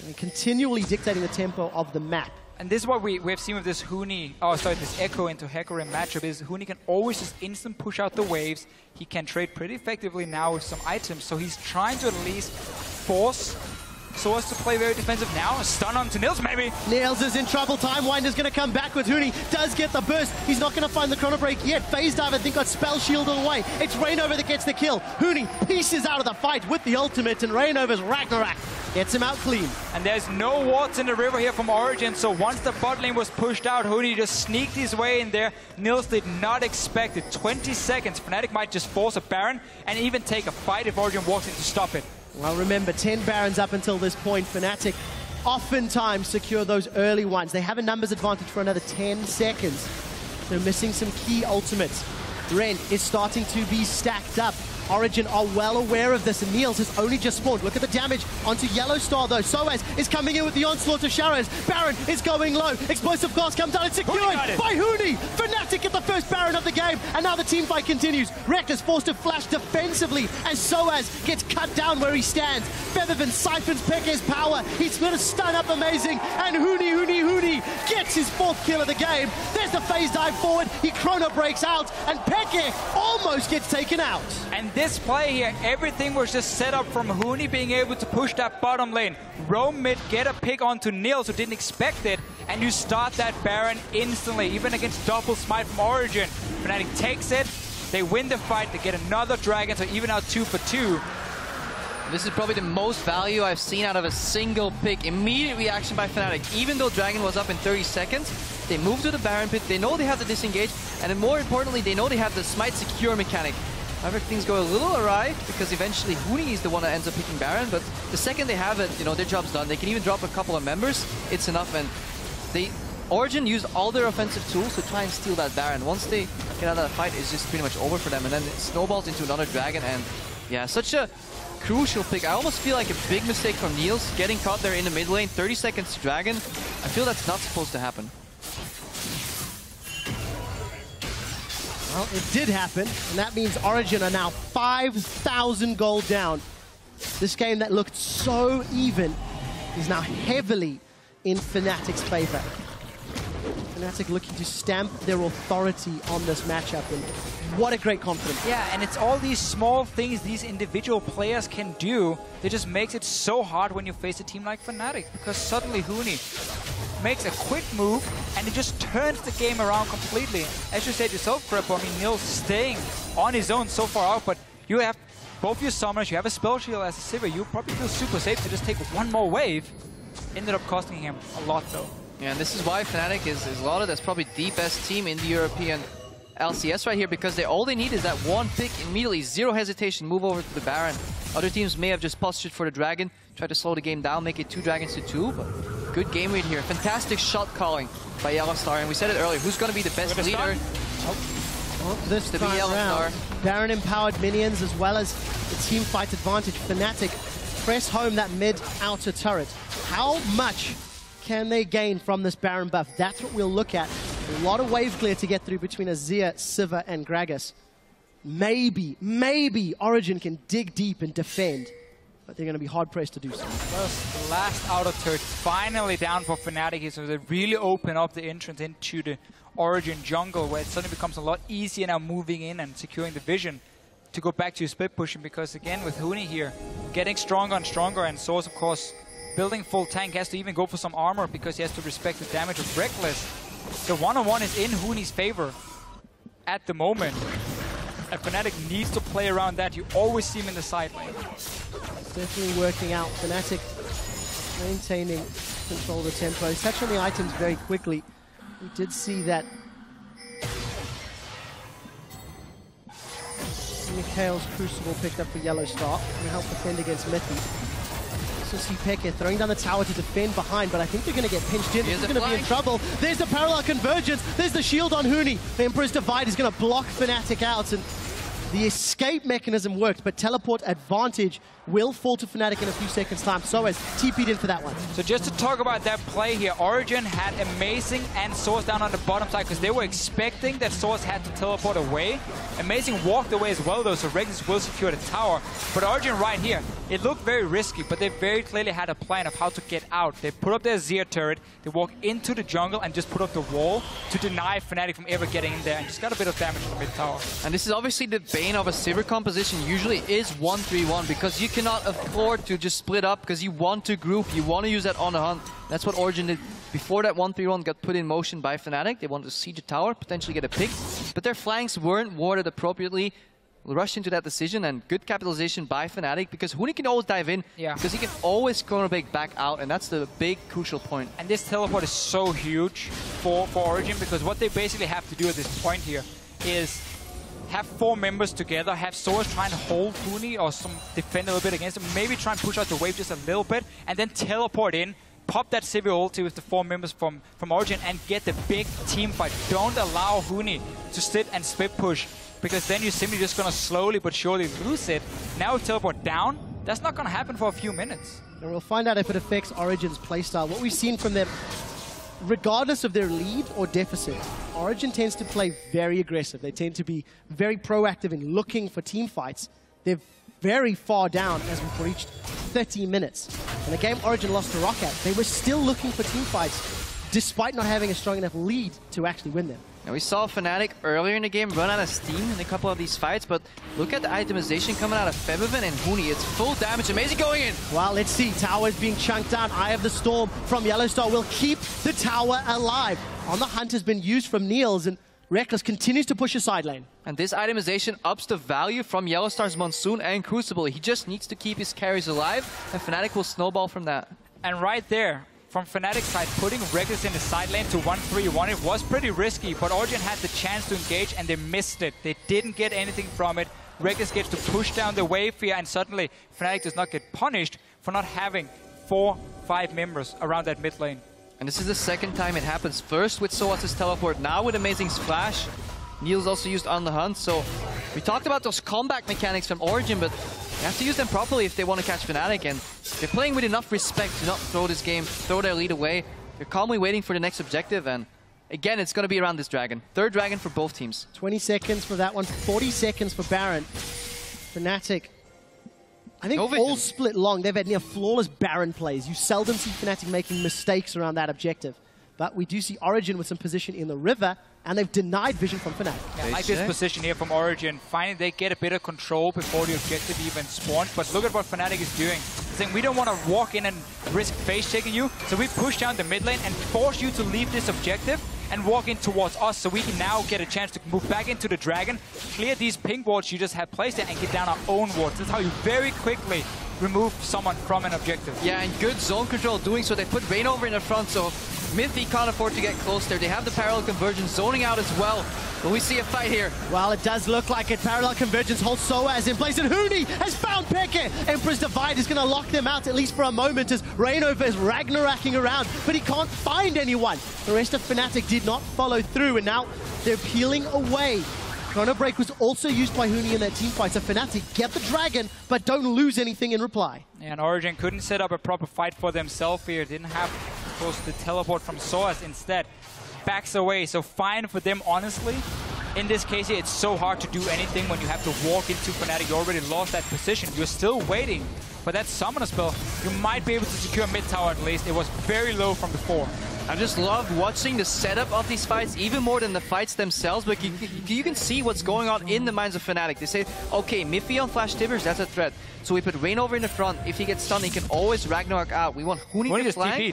Speaker 3: and continually dictating the tempo of the map.
Speaker 1: And this is what we've seen with this Huni, this Echo into Hecarim matchup, is Huni can always just instant push out the waves. He can trade pretty effectively now with some items, so he's trying to at least force Soaz to play very defensive now. A stun onto Niels, maybe.
Speaker 3: Niels is in trouble. Time Winder's going to come back with Huni. Does get the burst. He's not going to find the Chrono Break yet. Phase Dive, I think, got spell shielded away. It's Reignover that gets the kill. Huni pieces out of the fight with the ultimate, and Reignover's Ragnarok gets him out clean.
Speaker 1: And there's no wards in the river here from Origen, so once the bot lane was pushed out, Huni just sneaked his way in there. Niels did not expect it. 20 seconds. Fnatic might just force a Baron and even take a fight if Origen walks in to stop it.
Speaker 3: Well, remember, 10 Barons up until this point. Fnatic oftentimes secure those early ones. They have a numbers advantage for another 10 seconds. They're missing some key ultimates. Ren is starting to be stacked up. Origen are well aware of this, and Niels has only just spawned. Look at the damage onto Yellow Star, though. Soaz is coming in with the onslaught of Shadows. Baron is going low. Explosive Glass comes down and secured by Huni. Fnatic get the first Baron of the game, and now the team fight continues. Rek'Sai forced to flash defensively as Soaz gets cut down where he stands. Featherman siphons Pekka's power. He's going to stun up amazing, and Huni gets his 4th kill of the game. There's the phase dive forward. He Chrono breaks out, and Pekka almost gets taken out.
Speaker 1: And this play here, everything was just set up from Huni being able to push that bottom lane. Roam mid, get a pick onto Niels, who didn't expect it, and you start that Baron instantly, even against double smite from Origen. Fnatic takes it, they win the fight, they get another dragon, so even out 2 for 2.
Speaker 2: This is probably the most value I've seen out of a single pick. Immediate reaction by Fnatic. Even though Dragon was up in 30 seconds, they move to the Baron pit, they know they have the disengage, and then more importantly, they know they have the smite secure mechanic. However, things go a little awry, because eventually Huni is the one that ends up picking Baron, but the second they have it, you know, their job's done. They can even drop a couple of members, it's enough, and Origen used all their offensive tools to try and steal that Baron. Once they get out of that fight is just pretty much over for them. And then it snowballs into another dragon. And yeah, such a crucial pick. I almost feel like a big mistake from Niels getting caught there in the mid lane. 30 seconds to dragon. I feel that's not supposed to happen.
Speaker 3: Well, it did happen, and that means Origen are now 5,000 gold down. This game that looked so even is now heavily in Fnatic's favor. Fnatic looking to stamp their authority on this matchup, and what a great confidence.
Speaker 1: Yeah, and it's all these small things these individual players can do that just makes it so hard when you face a team like Fnatic, because suddenly Huni makes a quick move and it just turns the game around completely. As you said yourself, Greppo, I mean, Niels staying on his own so far out, but you have both your summoners, you have a spell shield as a Sivir, you probably feel super safe to just take one more wave. Ended up costing him a lot though.
Speaker 2: Yeah, and this is why Fnatic is lauded as probably the best team in the European LCS right here, because all they need is that one pick immediately, zero hesitation, move over to the Baron. Other teams may have just postured for the Dragon, try to slow the game down, make it 2 dragons to 2, but good game read here. Fantastic shot calling by Yellowstar, and we said it earlier, who's going to be the best leader?
Speaker 3: Well, this time around, Baron-empowered minions as well as the team fight advantage. Fnatic press home that mid-outer turret. How much can they gain from this Baron buff? That's what we'll look at. A lot of wave clear to get through between Azir, Sivir, and Gragas. Maybe Origen can dig deep and defend, but they're going to be hard-pressed to do so.
Speaker 1: First, last outer turret finally down for Fnatic here, so they really open up the entrance into the Origen jungle, where it suddenly becomes a lot easier now moving in and securing the vision to go back to your split pushing, because again with Huni here getting stronger and stronger, and Source of course building full tank, has to even go for some armor because he has to respect the damage of Reckless. The one-on-one is in Huni's favor at the moment, and Fnatic needs to play around that. You always see him in the side lane.
Speaker 3: It's definitely working out. Fnatic maintaining control of the tempo. He's touched on the items very quickly. We did see that Mikhail's Crucible picked up for Yellowstar to help defend against Mithy. Also see Pekka throwing down the tower to defend behind, but I think they're going to get pinched in. This is going to be in trouble. There's the parallel convergence. There's the shield on Huni. The Emperor's Divide is going to block Fnatic out, and the escape mechanism worked, but teleport advantage will fall to Fnatic in a few seconds' time. So as TP'd in for that one.
Speaker 1: So just to talk about that play here, Origen had Amazing and Source down on the bottom side because they were expecting that Source had to teleport away. Amazing walked away as well though, so Regis will secure the tower. But Origen right here, it looked very risky, but they very clearly had a plan of how to get out. They put up their Azir turret, they walk into the jungle and just put up the wall to deny Fnatic from ever getting in there, and just got a bit of damage in the mid tower.
Speaker 2: And this is obviously the bane of a Sivir composition. Usually is 1-3-1 because you cannot afford to just split up, because you want to group, you want to use that on the hunt. That's what Origen did before that 1-3-1 got put in motion by Fnatic. They wanted to siege the tower, potentially get a pick, but their flanks weren't warded appropriately. Rushed into that decision, and good capitalization by Fnatic, because Huni can always dive in, because he can always chrono break back out, and that's the big crucial point.
Speaker 1: And this teleport is so huge for Origen, because what they basically have to do at this point here is have 4 members together, have Source try and hold Huni or some defend a little bit against him, maybe try and push out the wave just a little bit, and then teleport in, pop that Sivir ulti with the 4 members from Origen, and get the big team fight. Don't allow Huni to sit and split push, because then you're simply just going to slowly but surely lose it. Now we teleport down, that's not going to happen for a few minutes.
Speaker 3: And we'll find out if it affects Origen's playstyle. What we've seen from them, regardless of their lead or deficit, Origen tends to play very aggressive. They tend to be very proactive in looking for team fights. They're very far down as we've reached 30 minutes. In the game Origen lost to Roccat, they were still looking for team fights, despite not having a strong enough lead to actually win them.
Speaker 2: Now we saw Fnatic earlier in the game run out of steam in a couple of these fights, but look at the itemization coming out of Febiven and Huni. It's full damage. Amazing going in.
Speaker 3: Well, let's see. Tower is being chunked down. Eye of the Storm from Yellowstar will keep the tower alive. On the hunt has been used from Niels, and Reckless continues to push a side lane.
Speaker 2: And this itemization ups the value from Yellowstar's Monsoon and Crucible. He just needs to keep his carries alive, and Fnatic will snowball from that.
Speaker 1: And right there, from Fnatic's side, putting Reckless in the side lane to 1-3-1, it was pretty risky, but Origen had the chance to engage and they missed it. They didn't get anything from it. Reckless gets to push down the wave here, and suddenly Fnatic does not get punished for not having 4-5 members around that mid lane.
Speaker 2: And this is the second time it happens. First with Soas's teleport, now with Amazing's flash. Niels also used on the hunt, so we talked about those comeback mechanics from Origen, but they have to use them properly if they want to catch Fnatic, and they're playing with enough respect to not throw this game, throw their lead away. They're calmly waiting for the next objective, and again, it's going to be around this dragon. Third dragon for both teams.
Speaker 3: 20 seconds for that one, 40 seconds for Baron. Fnatic, I think all split long. They've had near flawless Baron plays. You seldom see Fnatic making mistakes around that objective. But we do see Origen with some position in the river, and they've denied vision from Fnatic.
Speaker 1: Yeah, I like this position here from Origen. Finally, they get a bit of control before the objective even spawns. But look at what Fnatic is doing. Saying, we don't want to walk in and risk face-checking you, so we push down the mid lane and force you to leave this objective and walk in towards us, so we can now get a chance to move back into the dragon, clear these ping wards you just had placed there, and get down our own wards. That's how you very quickly remove someone from an objective.
Speaker 2: Yeah, and good zone control doing so. They put Rain over in the front, so Mythy can't afford to get close there. They have the parallel convergence zoning out as well. But we see a fight here.
Speaker 3: Well, it does look like it. Parallel convergence holds Soaz in place, and Huni has found Peke. Emperor's Divide is going to lock them out, at least for a moment, as Rainover is Ragnaracking around, but he can't find anyone. The rest of Fnatic did not follow through, and now they're peeling away. Chrono Break was also used by Huni in that team fight, so Fnatic get the dragon, but don't lose anything in reply.
Speaker 1: And Origen couldn't set up a proper fight for themselves here. Didn't have, of course, the teleport from Soaz. Instead, backs away. So fine for them, honestly. In this case here, it's so hard to do anything when you have to walk into Fnatic. You already lost that position. You're still waiting for that summoner spell. You might be able to secure mid tower at least. It was very low from before.
Speaker 2: I just loved watching the setup of these fights, even more than the fights themselves. But you can see what's going on in the minds of Fnatic. They say, okay, Miffy on Flash Tibbers, that's a threat. So we put Rain over in the front. If he gets stunned, he can always Ragnarok out. We want Huni to flank. He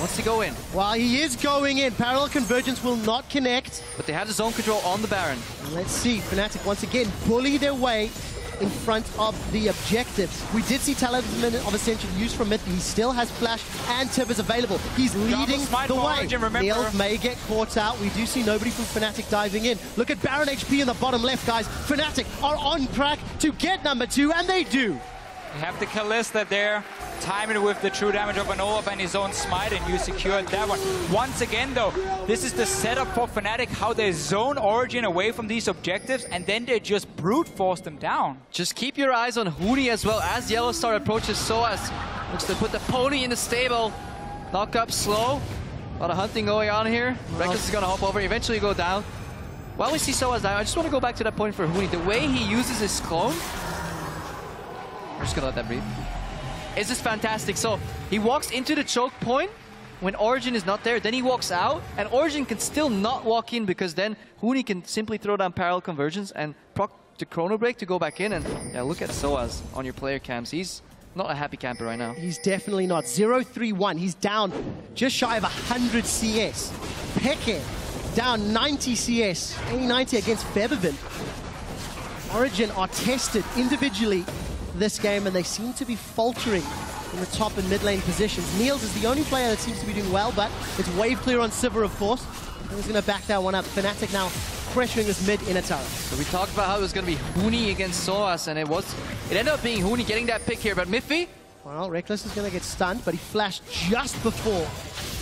Speaker 2: wants to go in.
Speaker 3: Well, he is going in. Parallel convergence will not connect.
Speaker 2: But they have the zone control on the Baron.
Speaker 3: Let's see. Fnatic once again bully their way in front of the objective. We did see Talisman of Ascension used from Mythy. He still has Flash and Tibbers available. He's leading the way. Niels may get caught out. We do see nobody from Fnatic diving in. Look at Baron HP in the bottom left, guys. Fnatic are on track to get number 2, and they do.
Speaker 1: You have the Kalista there, timing with the true damage of an Olaf and his own smite, and you secured that one. Once again, though, this is the setup for Fnatic, how they zone Origen away from these objectives, and then they just brute force them down.
Speaker 2: Just keep your eyes on Huni as well as Yellowstar approaches Soaz. Looks to put the pony in the stable. Knock up slow. A lot of hunting going on here. Reckless is going to hop over, eventually go down. While we see Soaz down, I just want to go back to that point for Huni. The way he uses his clone, I'm just gonna let that breathe. It's just fantastic. So he walks into the choke point when Origen is not there, then he walks out, and Origen can still not walk in because then Huni can simply throw down parallel convergence and proc the Chrono Break to go back in. And yeah, look at Soaz on your player cams. He's not a happy camper right now.
Speaker 3: He's definitely not. 0-3-1. He's down just shy of 100 CS. Peke down 90 CS. 90 against Bebevin. Origen are tested individually this game, and they seem to be faltering in the top and mid lane positions. Niels is the only player that seems to be doing well, but it's wave clear on Sivir, of course. He's going to back that one up. Fnatic now pressuring this mid inner tower.
Speaker 2: So we talked about how it was going to be Huni against Soaz, and it ended up being Huni getting that pick here, but Miffy?
Speaker 3: Well, Reckless is going to get stunned, but he flashed just before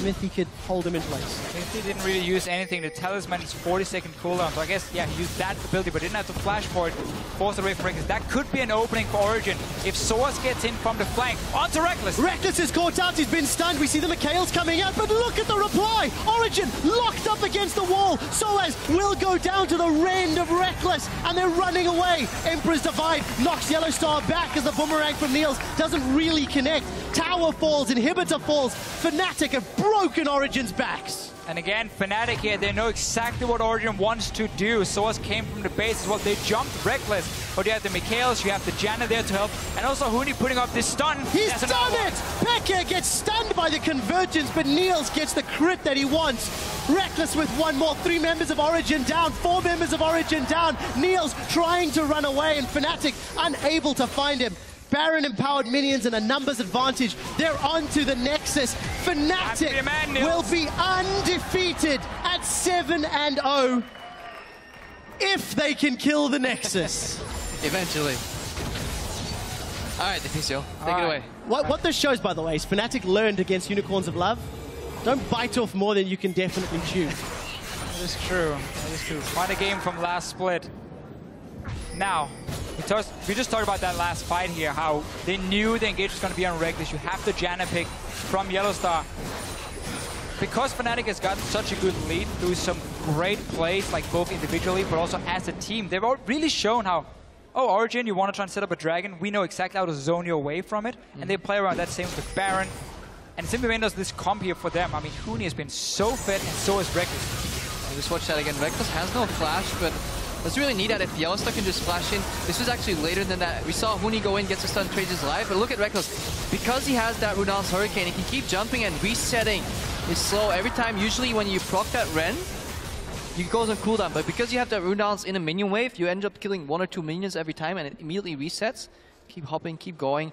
Speaker 3: Mythy could hold him in place.
Speaker 1: Mythy didn't really use anything. The Talisman is 40-second cooldown, so I guess, yeah, he used that ability, but didn't have to flash for it. Force away from Reckless. That could be an opening for Origen. If Soaz gets in from the flank, onto Reckless.
Speaker 3: Reckless is caught out. He's been stunned. We see the Mikhails coming out, but look at the reply. Origen locked up against the wall. Soaz will go down to the rend of Reckless, and they're running away. Emperor's Divide knocks Yellowstar back as the boomerang from Niels doesn't really connect. Tower falls, inhibitor falls. Fnatic have broken Origen's backs.
Speaker 1: And again, Fnatic here, they know exactly what Origen wants to do. Soaz came from the base as well. They jumped Reckless. But you have the Mikhails, you have the Janna there to help. And also Huni putting up this stun.
Speaker 3: He's done it! Peke gets stunned by the convergence, but Niels gets the crit that he wants. Reckless with one more. 3 members of Origen down. 4 members of Origen down. Niels trying to run away, and Fnatic unable to find him. Baron empowered minions and a numbers advantage. They're on to the Nexus. Fnatic will be undefeated at 7-0 if they can kill the Nexus.
Speaker 2: Eventually. All right, Deficio, take it away.
Speaker 3: What this shows, by the way, is Fnatic learned against Unicorns of Love. Don't bite off more than you can definitely chew.
Speaker 1: That is true. That is true. Quite a game from last split. Now, we just talked about that last fight here, how they knew the engage was going to be on Reckless. You have the Janna pick from Yellowstar. Because Fnatic has gotten such a good lead through some great plays, like both individually, but also as a team, they've really shown how, oh, Origen, you want to try and set up a dragon, we know exactly how to zone you away from it, and they play around that. Same with Baron. And Simply does this comp here for them. I mean, Huni has been so fit, and so is Reckless.
Speaker 2: Just watch that again. Reckless has no flash, but doesn't really need that if Yellowstar can just flash in. This was actually later than that. We saw Huni go in, gets a stun, trades his life, but look at Reckless. Because he has that Runal's Hurricane, he can keep jumping and resetting his slow every time. Usually when you proc that Ren, it goes on cooldown, but because you have that Runal's in a minion wave, you end up killing 1 or 2 minions every time and it immediately resets. Keep hopping, keep going.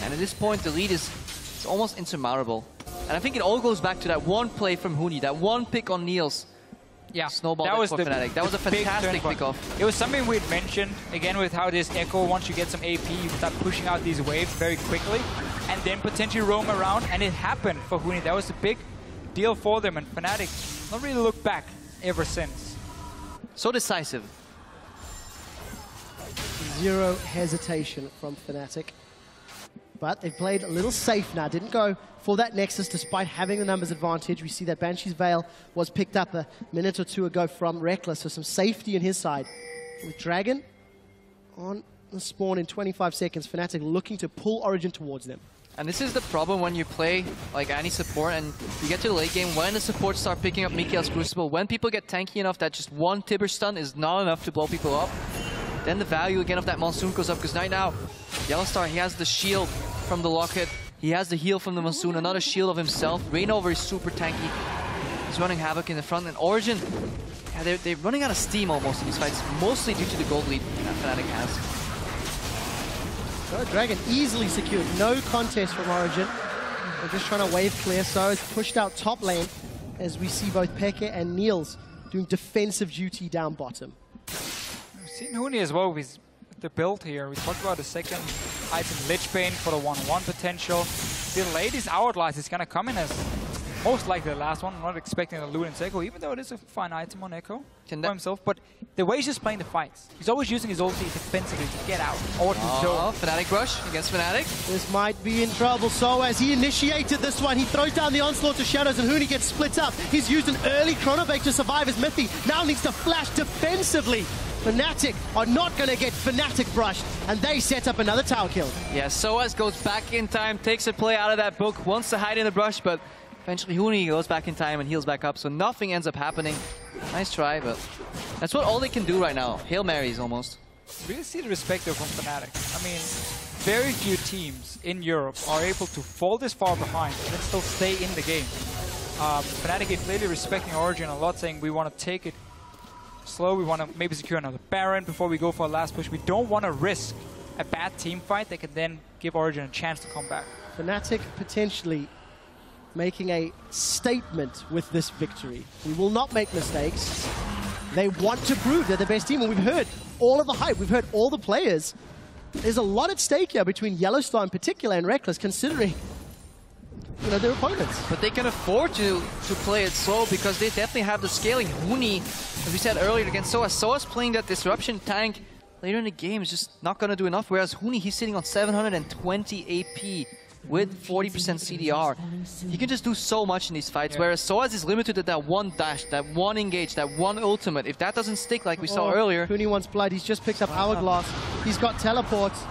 Speaker 2: And at this point, the lead is almost insurmountable. And I think it all goes back to that one play from Huni, that one pick on Niels.
Speaker 1: Yeah,
Speaker 2: snowball that was for Fnatic. That was a fantastic pickoff.
Speaker 1: It was something we'd mentioned, again, with how this Echo, once you get some AP, you start pushing out these waves very quickly, and then potentially roam around, and it happened for Huni. That was a big deal for them, and Fnatic not really looked back ever since.
Speaker 2: So decisive.
Speaker 3: Zero hesitation from Fnatic. But they've played a little safe now. Didn't go for that Nexus despite having the numbers advantage. We see that Banshee's Veil was picked up a minute or two ago from Reckless, so some safety in his side. With Dragon on the spawn in 25 seconds, Fnatic looking to pull Origen towards them.
Speaker 2: And this is the problem when you play like any support and you get to the late game, when the supports start picking up Mikael's Crucible, when people get tanky enough that just one Tibber stun is not enough to blow people up, then the value again of that Monsoon goes up, because right now, Yellowstar, he has the shield from the Locket, he has the heal from the Monsoon, another shield of himself. Reignover is super tanky. He's running havoc in the front, and Origen, yeah, they're running out of steam almost in these fights, mostly due to the gold lead that Fnatic has.
Speaker 3: So Dragon easily secured, no contest from Origen. They're just trying to wave clear, so it's pushed out top lane as we see both Peke and Niels doing defensive duty down bottom.
Speaker 1: We've seen Huni as well with the build here. We talked about the second item, Lich Bane, for the 1-1 potential. The latest Hourglass is going to come in as most likely the last one. I'm not expecting a Luden's Echo, even though it is a fine item on Echo for himself. But the way he's just playing the fights, he's always using his ulti defensively to get out or to zone.
Speaker 2: Fnatic rush against Fnatic.
Speaker 3: This might be in trouble. So as he initiated this one, he throws down the onslaught to Shadows and Huni gets split up. He's used an early chrono bait to survive his Mythy. Now needs to flash defensively. Fnatic are not going to get Fnatic brushed, and they set up another tower kill.
Speaker 2: Yeah, Soaz goes back in time, takes a play out of that book, wants to hide in the brush, but eventually Huni goes back in time and heals back up, so nothing ends up happening. Nice try, but that's what all they can do right now. Hail Marys almost.
Speaker 1: Really see the respect though from Fnatic. I mean, very few teams in Europe are able to fall this far behind and then still stay in the game. Fnatic is clearly respecting Origen a lot, saying we want to take it slow, we want to maybe secure another Baron before we go for a last push. We don't want to risk a bad team fight that can then give Origen a chance to come back.
Speaker 3: Fnatic potentially making a statement with this victory. We will not make mistakes. They want to prove they're the best team, and we've heard all of the hype, we've heard all the players. There's a lot at stake here between Yellowstar in particular and Reckless, considering their opponents.
Speaker 2: But they can afford to play it slow because they definitely have the scaling. Huni, as we said earlier, against Soaz. Soaz playing that disruption tank later in the game is just not going to do enough, whereas Huni, he's sitting on 720 AP with 40% CDR. He can just do so much in these fights, whereas Soaz is limited to that one dash, that one engage, that one ultimate. If that doesn't stick like we saw earlier...
Speaker 3: Huni wants blood, he's just picked up Hourglass. He's got teleports.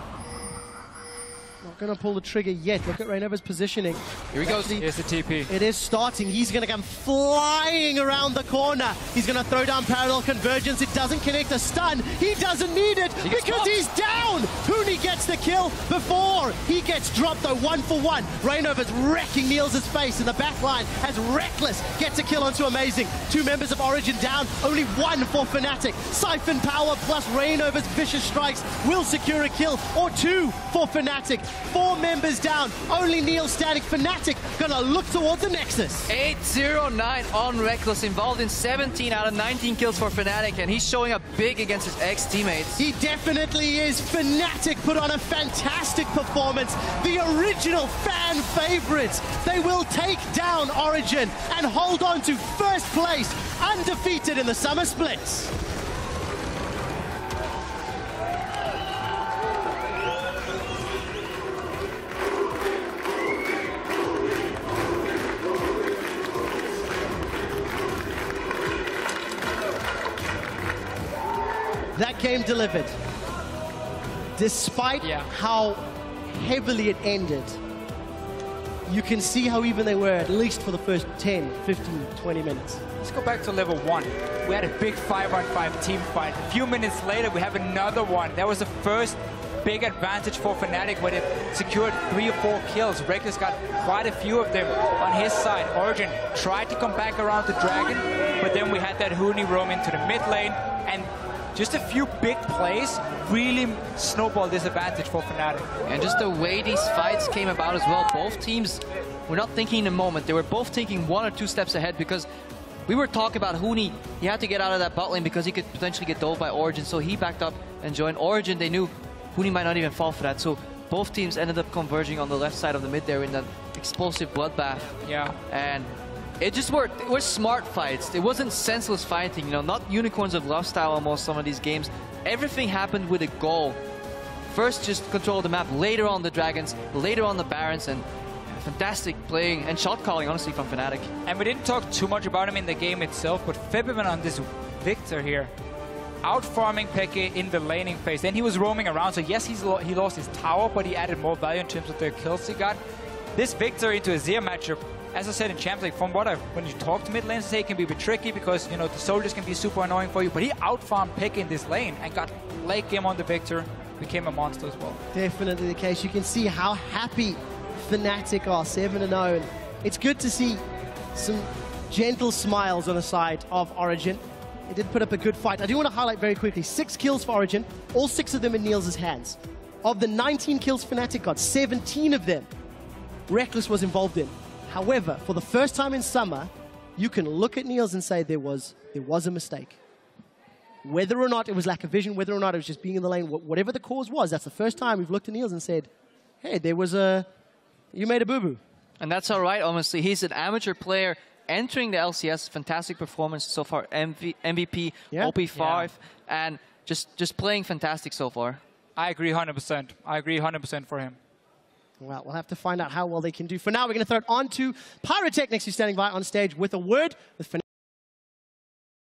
Speaker 3: Not going to pull the trigger yet. Look at Reignover's positioning.
Speaker 2: Here he goes.
Speaker 1: Here's the TP.
Speaker 3: It is starting. He's going to come flying around the corner. He's going to throw down Parallel Convergence. It doesn't connect a stun. He doesn't need it because he's down. Huni gets the kill before he gets dropped, though, 1-for-1. Reignover's wrecking Niels' face in the back line as Reckless gets a kill onto Amazing. 2 members of Origen down, only 1 for Fnatic. Siphon Power plus Reignover's vicious strikes will secure a kill, or 2 for Fnatic. 4 members down. Only Neil standing. Fnatic gonna look towards the Nexus.
Speaker 2: 8-0-9 on Reckless, involved in 17 out of 19 kills for Fnatic, and he's showing up big against his ex-teammates.
Speaker 3: He definitely is. Fnatic put on a fantastic performance. The original fan favorites. They will take down Origen and hold on to first place, undefeated in the Summer Splits. That game delivered. Despite how heavily it ended, you can see how even they were, at least for the first 10, 15, 20 minutes.
Speaker 1: Let's go back to level 1. We had a big 5-on-5 team fight. A few minutes later, we have another one. That was the first big advantage for Fnatic, where they secured 3 or 4 kills. Reckless got quite a few of them on his side. Origen tried to come back around the Dragon, but then we had that Huni roam into the mid lane, and just a few big plays really snowballed this advantage for Fnatic.
Speaker 2: And just the way these fights came about as well, both teams were not thinking in the moment. They were both thinking 1 or 2 steps ahead, because we were talking about Huni. He had to get out of that bot lane because he could potentially get dove by Origen, so he backed up and joined Origen. They knew Huni might not even fall for that, so both teams ended up converging on the left side of the mid there in that explosive bloodbath.
Speaker 1: Yeah.
Speaker 2: And it just worked. It was smart fights. It wasn't senseless fighting, you know, not unicorns of love style almost, some of these games. Everything happened with a goal. First, just control the map, later on the Dragons, later on the Barons, and fantastic playing and shot calling, honestly, from Fnatic.
Speaker 1: And we didn't talk too much about him in the game itself, but Febivin on this Victor here, out-farming Peke in the laning phase. Then he was roaming around, so yes, he lost his tower, but he added more value in terms of the kills he got. This Victor into a Zia matchup, as I said in Champs League, when you talk to mid lanes, it can be a bit tricky because, you know, the soldiers can be super annoying for you, but he out-farmed Peke in this lane and got late game on the Victor, became a monster as well.
Speaker 3: Definitely the case. You can see how happy Fnatic are, 7-0. And it's good to see some gentle smiles on the side of Origen. They did put up a good fight. I do want to highlight very quickly, 6 kills for Origen, all 6 of them in Niels' hands. Of the 19 kills Fnatic got, 17 of them Reckless was involved in. However, for the first time in Summer, you can look at Niels and say there was a mistake. Whether or not it was lack of vision, whether or not it was just being in the lane, whatever the cause was, that's the first time we've looked at Niels and said, hey, you made a boo-boo.
Speaker 2: And that's all right, honestly. He's an amateur player entering the LCS. Fantastic performance so far. MVP, OP5, and just playing fantastic so far.
Speaker 1: I agree 100%. I agree 100% for him.
Speaker 3: Well, we'll have to find out how well they can do. For now, we're going to throw it on to Pyrotechnics, who's standing by on stage with a word with